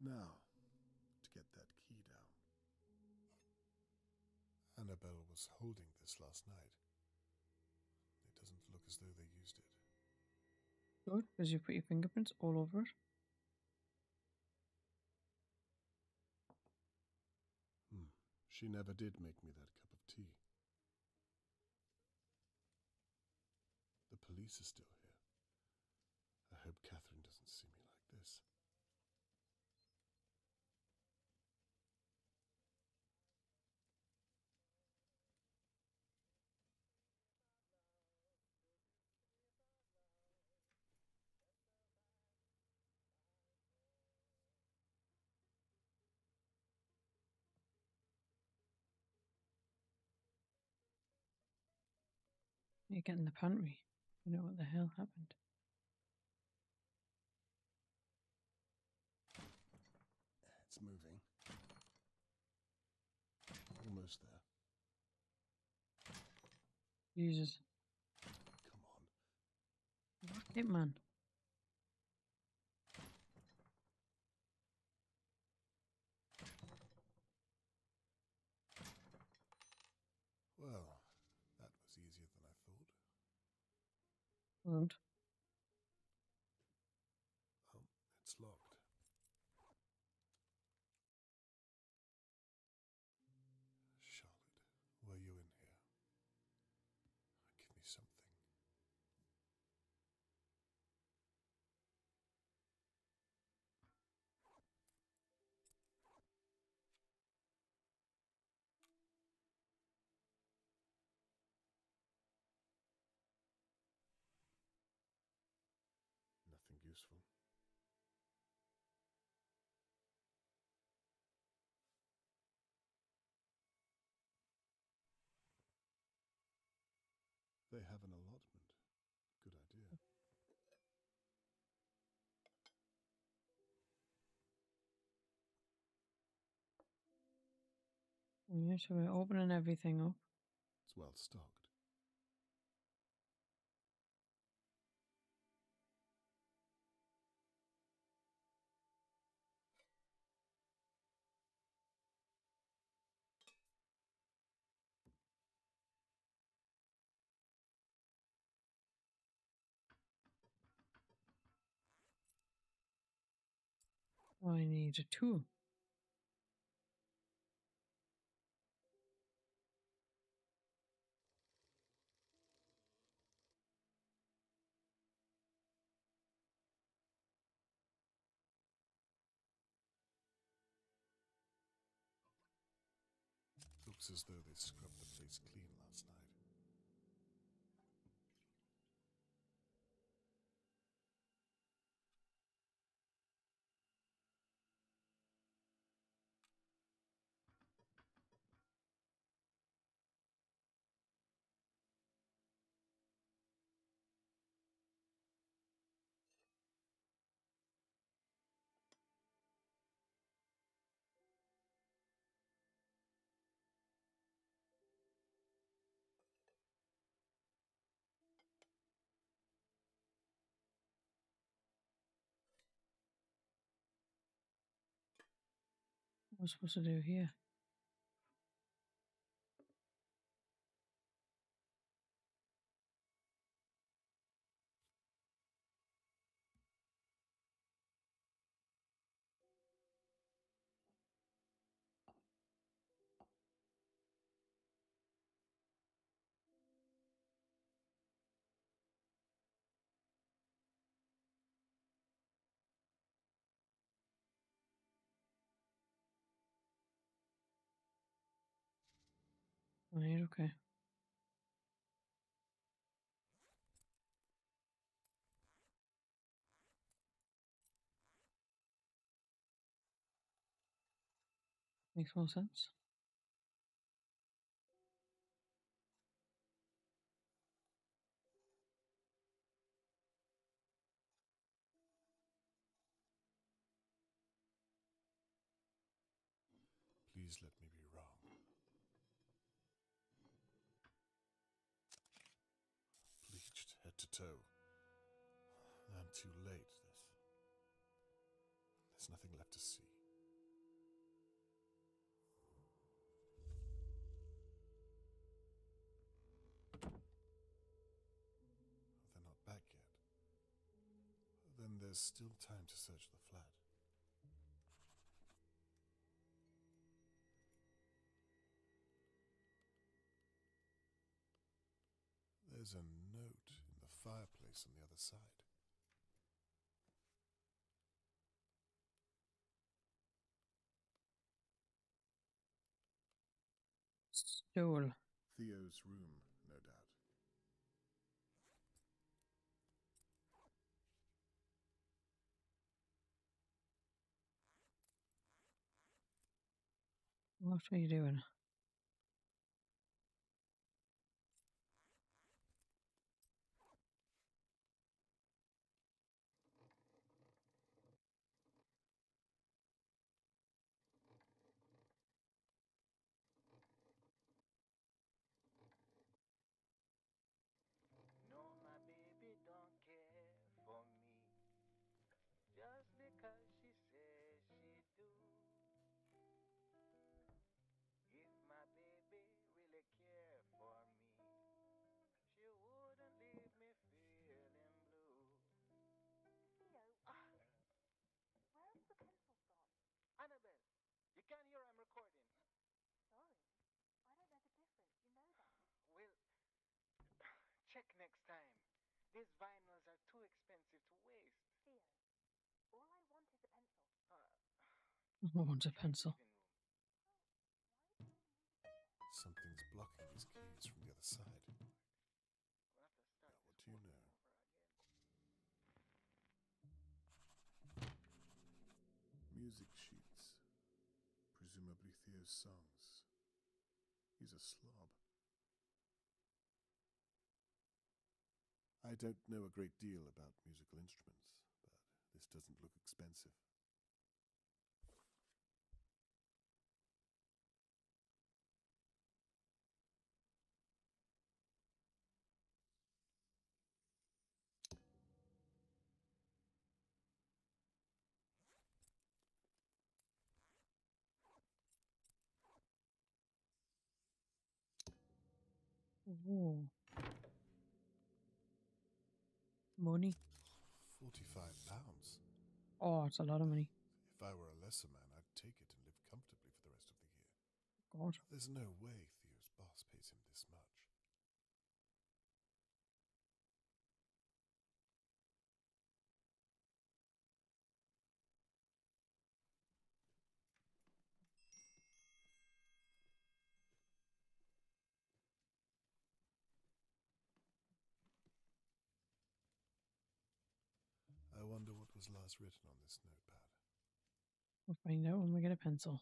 Now, to get that key down. Annabelle was holding this last night. It doesn't look as though they used it. Good, because you put your fingerprints all over it. She never did make me that cup of tea. The police are still here. I hope Catherine doesn't see me like this. You get in the pantry. You know what the hell happened. It's moving. Almost there. Jesus. Come on. Rocket man. Well, that was easier than I thought. And Oh, it's locked. Charlotte, were you in here? Give me something. Nothing useful. They have an allotment. Good idea. yeah, so we're opening everything up. It's well stocked. I need a tool. Looks as though they scrubbed the place clean last night. What am I supposed to do here? Right, okay. Makes more sense. Please let me be wrong. Bleached head to toe. I'm too late. There's nothing left to see. They're not back yet. Then there's still time to search the flat. There's a note in the fireplace on the other side. Stool. Theo's room, no doubt. What are you doing? No, my baby don't care for me just because she says she do. If my baby really cared for me, she wouldn't leave me feeling blue. Theo, Ah, where have the pencils gone? Annabelle, you can't hear I'm recording. Sorry, I don't know the difference. You know that. Well, check next time. These vinyls are too expensive to waste. Theo, all I want is a pencil. I want a pencil. Something's blocking his keys from the other side. We'll have to start Now, what this do you whole know? thing over again. Music sheets. Presumably Theo's songs. He's a slob. I don't know a great deal about musical instruments, but this doesn't look expensive. Ooh. Money. £45. Oh, it's a lot of money. If I were a lesser man, I'd take it and live comfortably for the rest of the year. God. There's no way Theo's boss pays him this much. I wonder what was last written on this notepad. We'll find out when we get a pencil.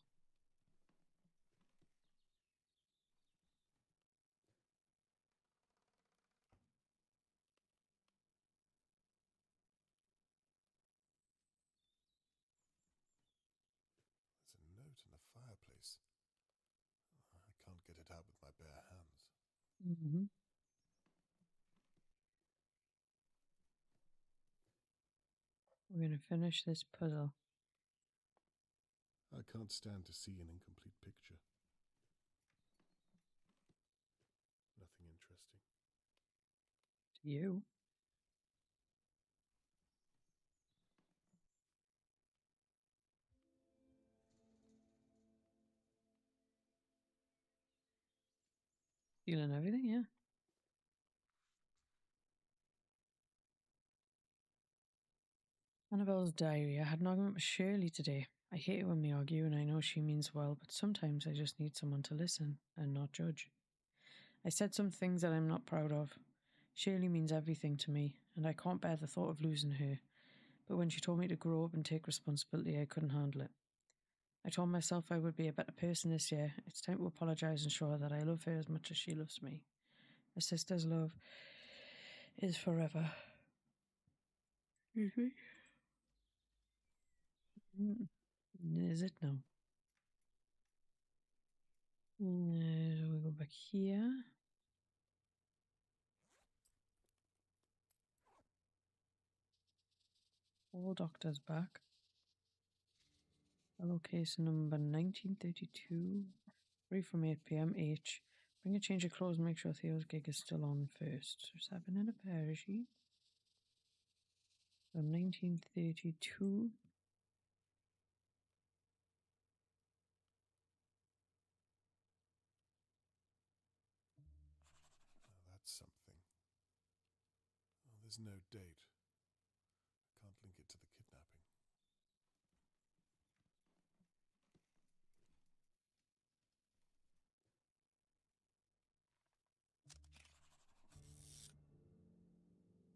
There's a note in the fireplace. I can't get it out with my bare hands. Mm-hmm. We're going to finish this puzzle. I can't stand to see an incomplete picture. Nothing interesting. To you? Feeling everything, yeah. Annabelle's diary. I had an argument with Shirley today. I hate it when we argue, and I know she means well, but sometimes I just need someone to listen and not judge. I said some things that I'm not proud of. Shirley means everything to me, and I can't bear the thought of losing her. But when she told me to grow up and take responsibility, I couldn't handle it. I told myself I would be a better person this year. It's time to apologise and show her that I love her as much as she loves me. A sister's love is forever. Excuse me? Is it now? We go back here. All doctors back. Hello, case number 1932. Free from 8 p.m. H. Bring a change of clothes and make sure Theo's gig is still on first. So 7 in a pair, is she? So 1932. That's something. Oh, there's no date. I can't link it to the kidnapping.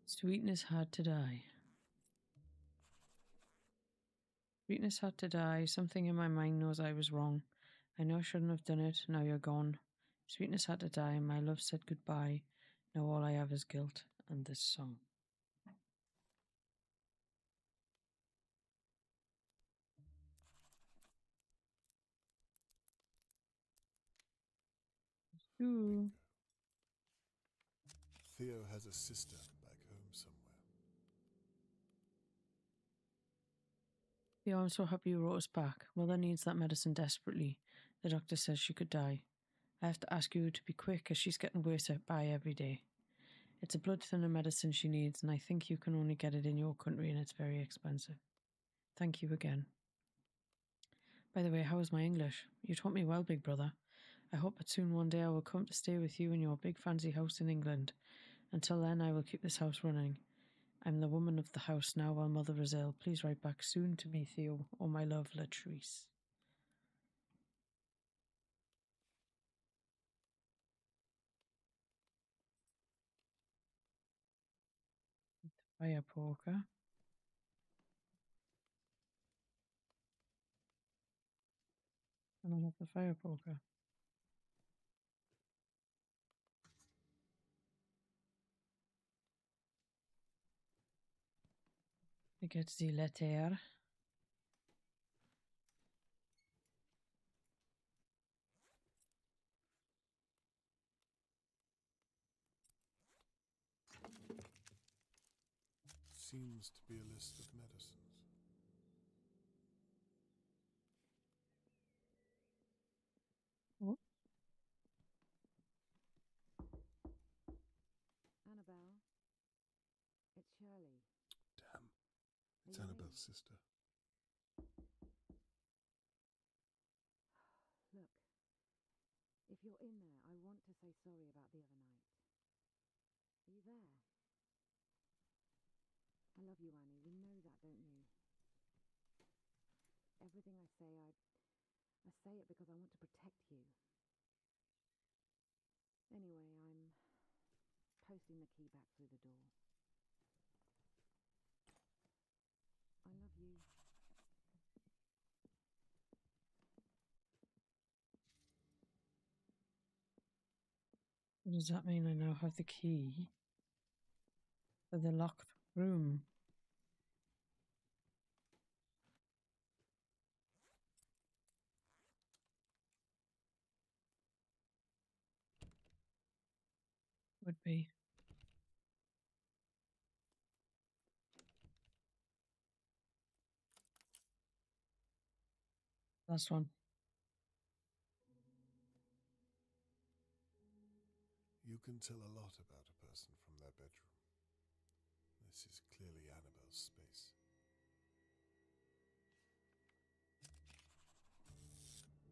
Sweetness had to die. Sweetness had to die. Something in my mind knows I was wrong. I know I shouldn't have done it. Now you're gone. Sweetness had to die. My love said goodbye. Now all I have is guilt and this song. Ooh. Theo has a sister back home somewhere. Theo, I'm so happy you wrote us back. Mother needs that medicine desperately. The doctor says she could die. I have to ask you to be quick as she's getting worse by every day. It's a blood thinner medicine she needs, and I think you can only get it in your country and it's very expensive. Thank you again. By the way, how is my English? You taught me well, big brother. I hope that soon one day I will come to stay with you in your big fancy house in England. Until then, I will keep this house running. I'm the woman of the house now while mother is ill. Please write back soon to me, Theo, or my love, Latrice. Fire poker. I don't have the fire poker. I get the letter. Seems to be a list of medicines. Oh. Annabelle, it's Shirley. Damn, it's Annabelle's sister. Look, if you're in there, I want to say sorry about the other night. Are you there? I love you, Annie. You know that, don't you? Everything I say, I say it because I want to protect you. Anyway, I'm posting the key back through the door. I love you. What does that mean? I now have the key for the locked room. Would be. Last one. You can tell a lot about a person from their bedroom. This is clearly Annabelle's space.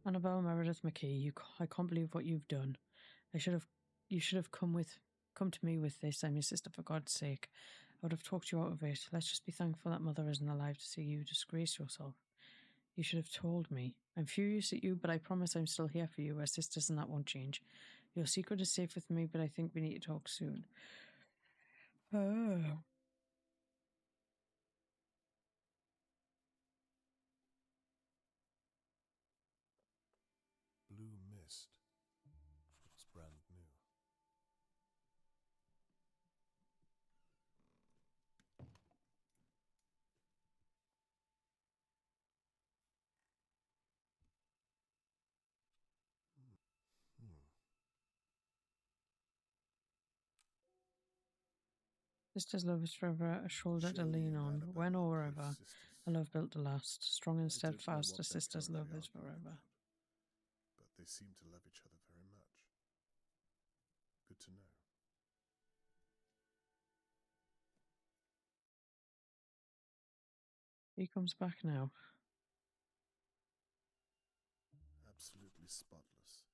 Annabelle Meredith McKee, I can't believe what you've done. You should have come to me with this. I'm your sister, for God's sake. I would have talked you out of it. Let's just be thankful that Mother isn't alive to see you disgrace yourself. You should have told me. I'm furious at you, but I promise I'm still here for you. We're sisters and that won't change. Your secret is safe with me, but I think we need to talk soon. Oh. Blue mist. Looks brand new. Sisters' love is forever, a shoulder to lean on, when or wherever. A love built to last, strong and steadfast, a sister's love is forever. But they seem to love each other very much. Good to know. He comes back now. Absolutely spotless.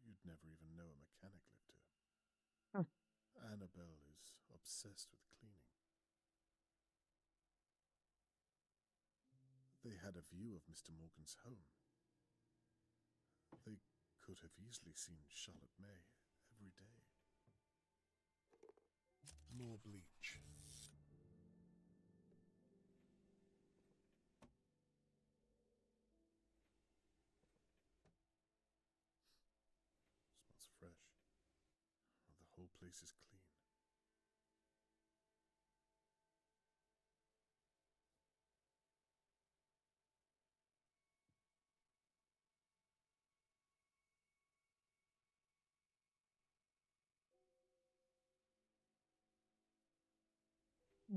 You'd never even know a mechanic lived here. Huh. Annabelle is obsessed with cleaning. They had a view of Mr. Morgan's home. They could have easily seen Charlotte May every day. More bleach. Smells fresh. The whole place is clean.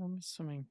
I'm assuming.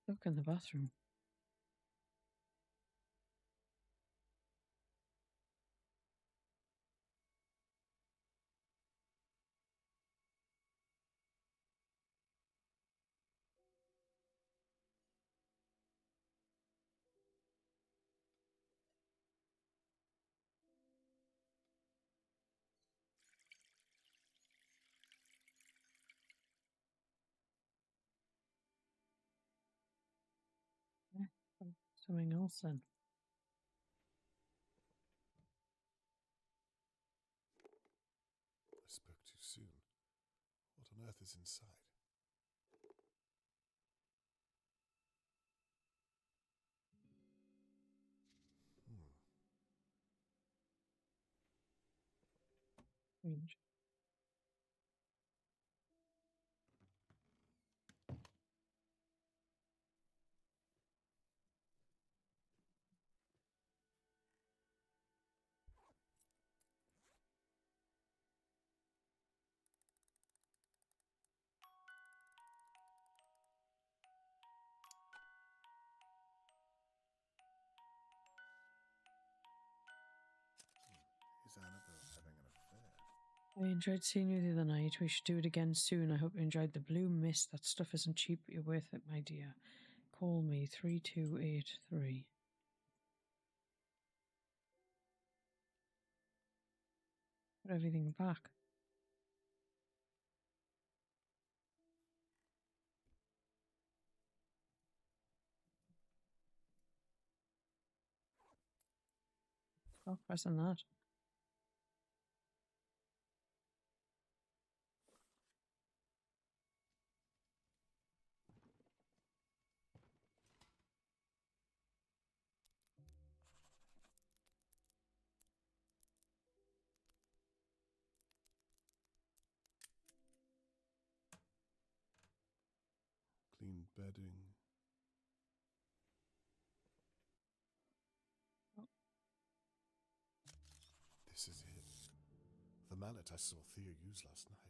Look in the bathroom. Something else then. I spoke too soon. What on earth is inside? Strange. Annabelle having an affair. I enjoyed seeing you the other night. We should do it again soon. I hope you enjoyed the blue mist. That stuff isn't cheap, but you're worth it, my dear. Call me 3283. Put everything back. Stop pressing that. Clean bedding. This is it. The mallet I saw Theo use last night.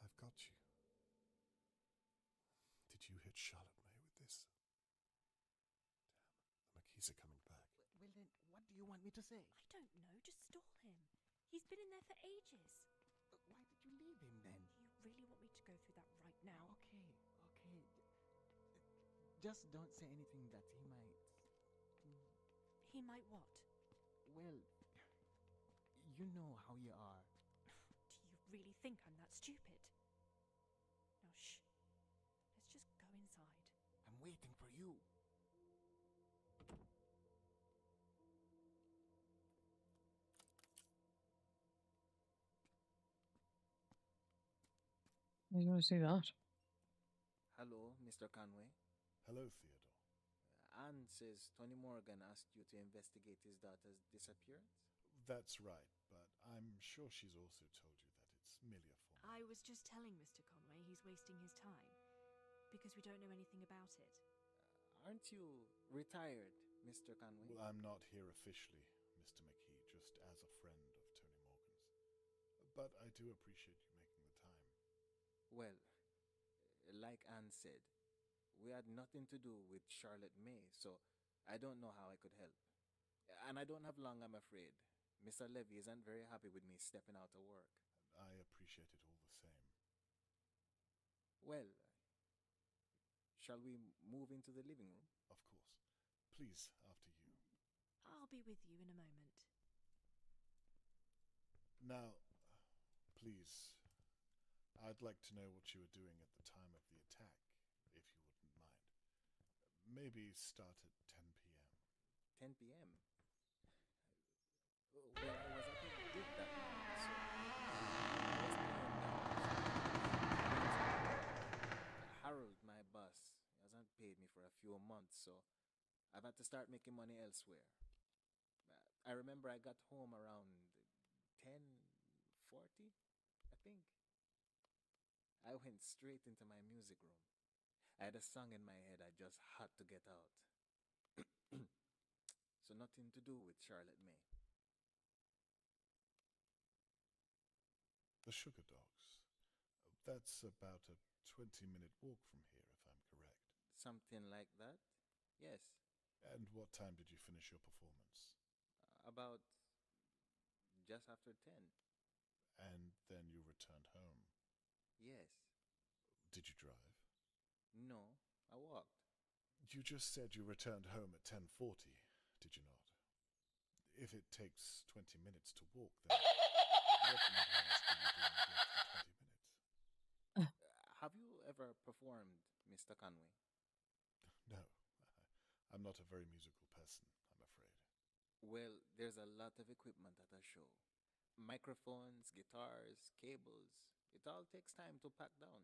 I've got you. Did you hit Charlotte May with this? Damn, the McKees are coming back. Well then, what do you want me to say? I don't know, just stall him. He's been in there for ages. Why did you leave him then? You really want me to go through that right now? Okay. Just don't say anything that he might... He might what? Well, you know how you are. Do you really think I'm that stupid? Now shh. Let's just go inside. I'm waiting for you. You want to see that? Hello, Mr. Conway. Hello, Theodore. Anne says Tony Morgan asked you to investigate his daughter's disappearance? That's right, but I'm sure she's also told you that it's merely a form. I was just telling Mr. Conway he's wasting his time because we don't know anything about it. Aren't you retired, Mr. Conway? Well, I'm not here officially, Mr. McKee, just as a friend of Tony Morgan's. But I do appreciate you making the time. Well, like Anne said, we had nothing to do with Charlotte May, so I don't know how I could help. And I don't have long, I'm afraid. Mr. Levy isn't very happy with me stepping out of work. I appreciate it all the same. Well, shall we move into the living room? Of course. Please, after you. I'll be with you in a moment. Now, please, I'd like to know what you were doing at the time of the attack, if you wouldn't mind. Maybe start at 10 p.m. 10 p.m.? Well, I was at a gig that night, so I was playing Harold, my boss, hasn't paid me for a few months, so I've had to start making money elsewhere. I remember I got home around 10:40, I think. I went straight into my music room. I had a song in my head I just had to get out. So nothing to do with Charlotte May. The Sugar Dogs. That's about a 20-minute walk from here, if I'm correct. Something like that? Yes. And what time did you finish your performance? About just after 10. And then you returned home? Yes. Did you drive? No, I walked. You just said you returned home at 10:40, did you not? If it takes 20 minutes to walk, then what might I ask you doing for 20 minutes? Have you ever performed, Mr. Conway? No, I'm not a very musical person, I'm afraid. Well, there's a lot of equipment at a show. Microphones, guitars, cables. It all takes time to pack down.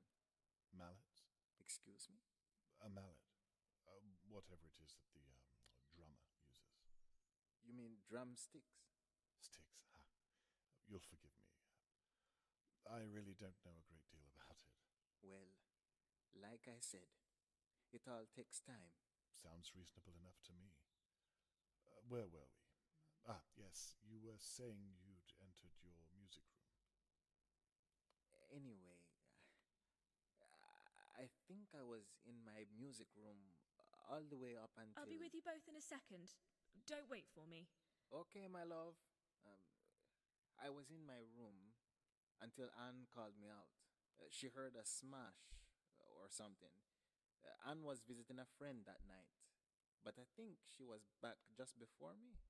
Mallets? Excuse me? A mallet. Whatever it is that the drummer uses. You mean drumsticks? Sticks, ah. You'll forgive me. I really don't know a great deal about it. Well, like I said, it all takes time. Sounds reasonable enough to me. Where were we? Ah, yes, you were saying you'd entered your music room. Anyway, I think I was in my music room all the way up until... I'll be with you both in a second. Don't wait for me. Okay, my love. I was in my room until Anne called me out. She heard a smash or something. Anne was visiting a friend that night, but I think she was back just before me.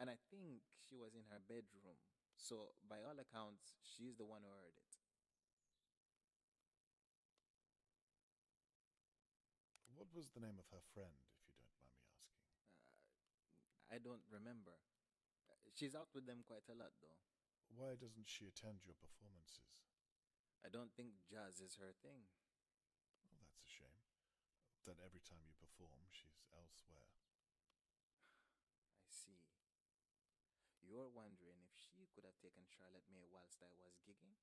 And I think she was in her bedroom. So, by all accounts, she's the one who heard it. What was the name of her friend, if you don't mind me asking? I don't remember. She's out with them quite a lot, though. Why doesn't she attend your performances? I don't think jazz is her thing. Well, that's a shame. That every time you perform, she's elsewhere. I see. You're wondering if she could have taken Charlotte May whilst I was gigging?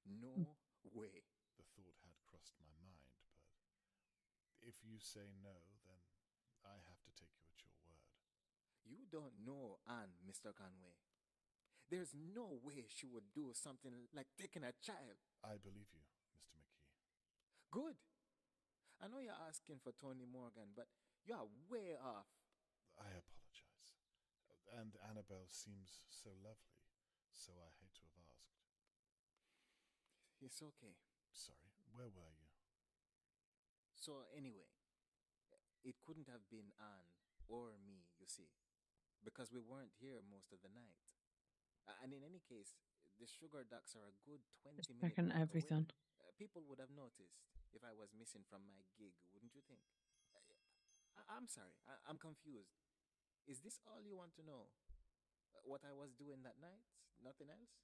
No way. The thought had crossed my mind, but if you say no, then I have to take you at your word. You don't know Anne, Mr. Conway. There's no way she would do something like taking a child. I believe you, Mr. McKee. Good. I know you're asking for Tony Morgan, but you're way off. I apologize. And Annabelle seems so lovely, so I hate to have asked. It's okay. Sorry, where were you? So anyway, it couldn't have been Anne or me, you see, because we weren't here most of the night. And in any case, the sugar ducks are a good 20 minutes Checking everything. People would have noticed if I was missing from my gig, wouldn't you think? I'm sorry, I'm confused. Is this all you want to know? What I was doing that night? Nothing else?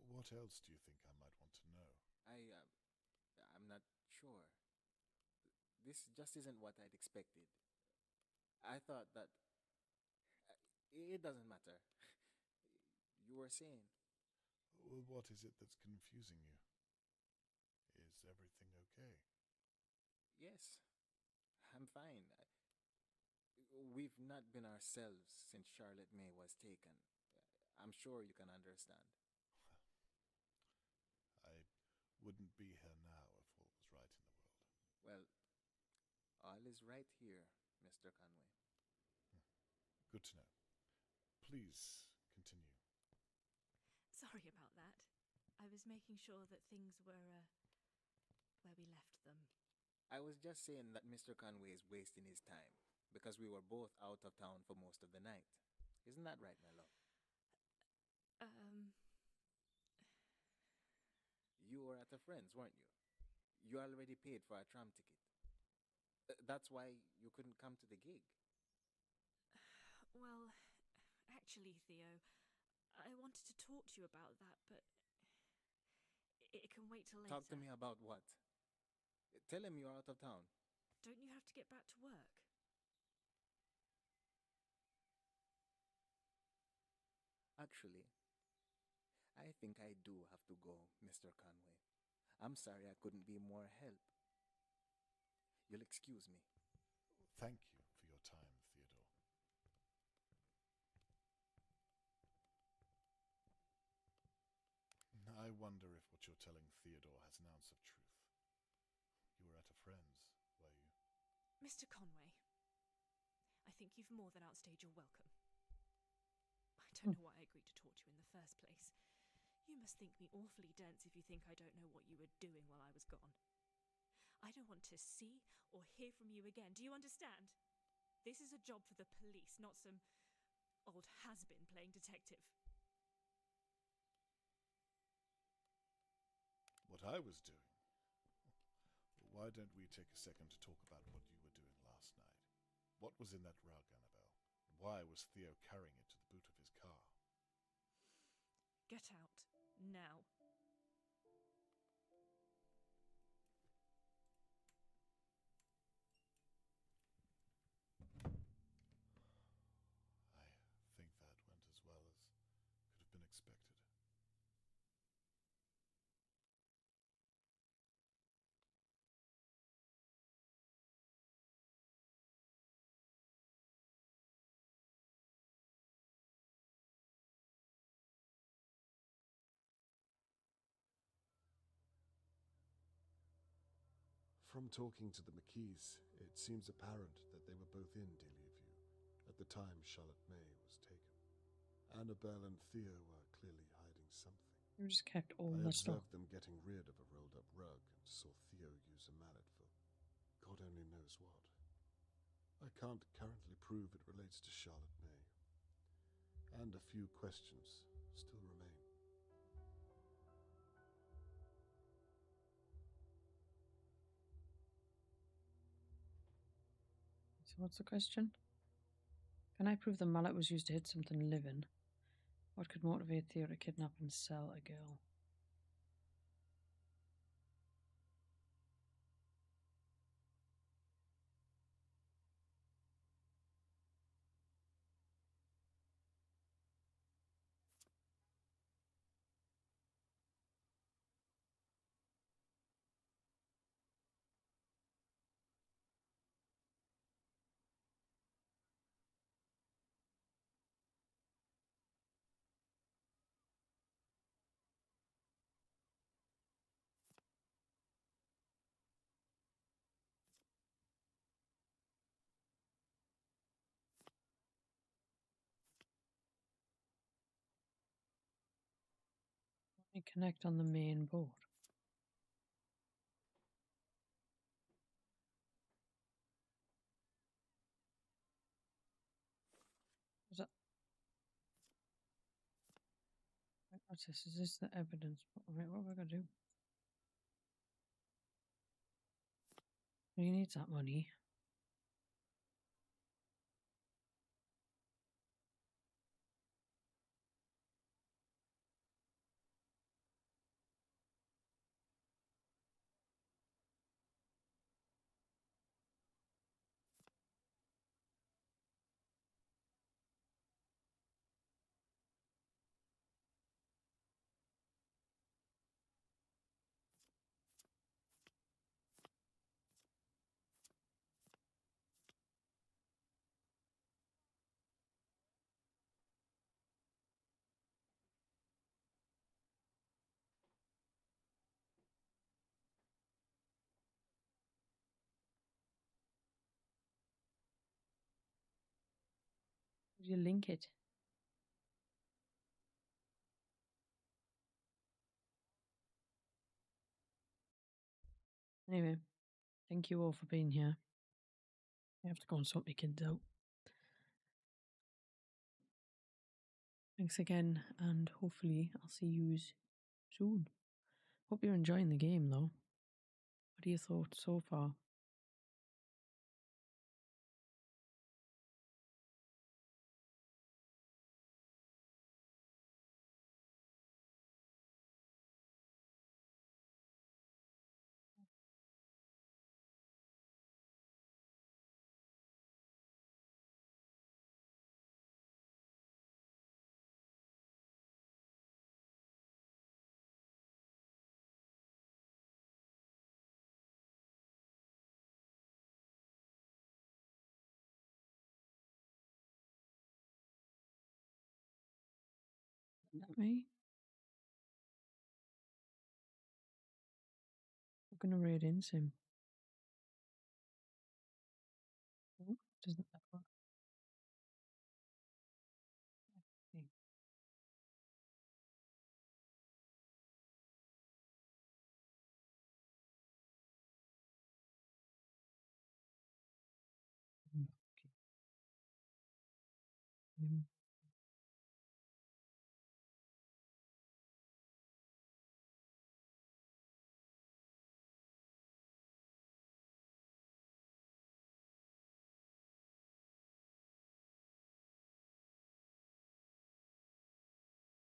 What else do you think I might want to know? I'm not sure. This just isn't what I'd expected. I thought that... It doesn't matter. You were saying... Well, what is it that's confusing you? Is everything okay? Yes, I'm fine. We've not been ourselves since Charlotte May was taken. I'm sure you can understand. I wouldn't be here now if all was right in the world. Well, all is right here, Mr. Conway. Good to know. Please continue. Sorry about that. I was making sure that things were, where we left them. I was just saying that Mr. Conway is wasting his time because we were both out of town for most of the night. Isn't that right, my love? You were at a friend's, weren't you? You already paid for a tram ticket. That's why you couldn't come to the gig. Well, actually, Theo, I wanted to talk to you about that, but it can wait till later. Talk to me about what? Tell him you're out of town. Don't you have to get back to work? Actually, I think I do have to go, Mr. Conway. I'm sorry I couldn't be more help. You'll excuse me. Thank you for your time, Theodore. I wonder if what you're telling Theodore has an ounce of truth. You were at a friend's, were you? Mr. Conway, I think you've more than outstayed your welcome. I don't know why I agreed to talk to you in the first place. You must think me awfully dense if you think I don't know what you were doing while I was gone. I don't want to see or hear from you again. Do you understand? This is a job for the police, not some old has-been playing detective. What I was doing? Why don't we take a second to talk about what you were doing last night? What was in that rug, Annabelle? Why was Theo carrying it to the boot of his car? Get out. Now. I think that went as well as could have been expected. From talking to the McKees, it seems apparent that they were both in Dahlia View at at the time Charlotte May was taken. Annabelle and Theo were clearly hiding something. You just kept all I the stuff. observed them getting rid of a rolled-up rug and saw Theo use a mallet for God only knows what. I can't currently prove it relates to Charlotte May, and a few questions still remain. So what's the question? Can I prove the mallet was used to hit something living? What could motivate Theo to kidnap and sell a girl? Let me connect on the main board. Is that... What's this? Is this the evidence? Right, what have I got to do? He needs that money. You link it. Anyway, thank you all for being here. I have to go and sort my kids out. Thanks again, and hopefully I'll see you soon. Hope you're enjoying the game though. What are your thoughts so far? Not me. I'm gonna raid in sim. Oh, doesn't that work? Okay. Okay.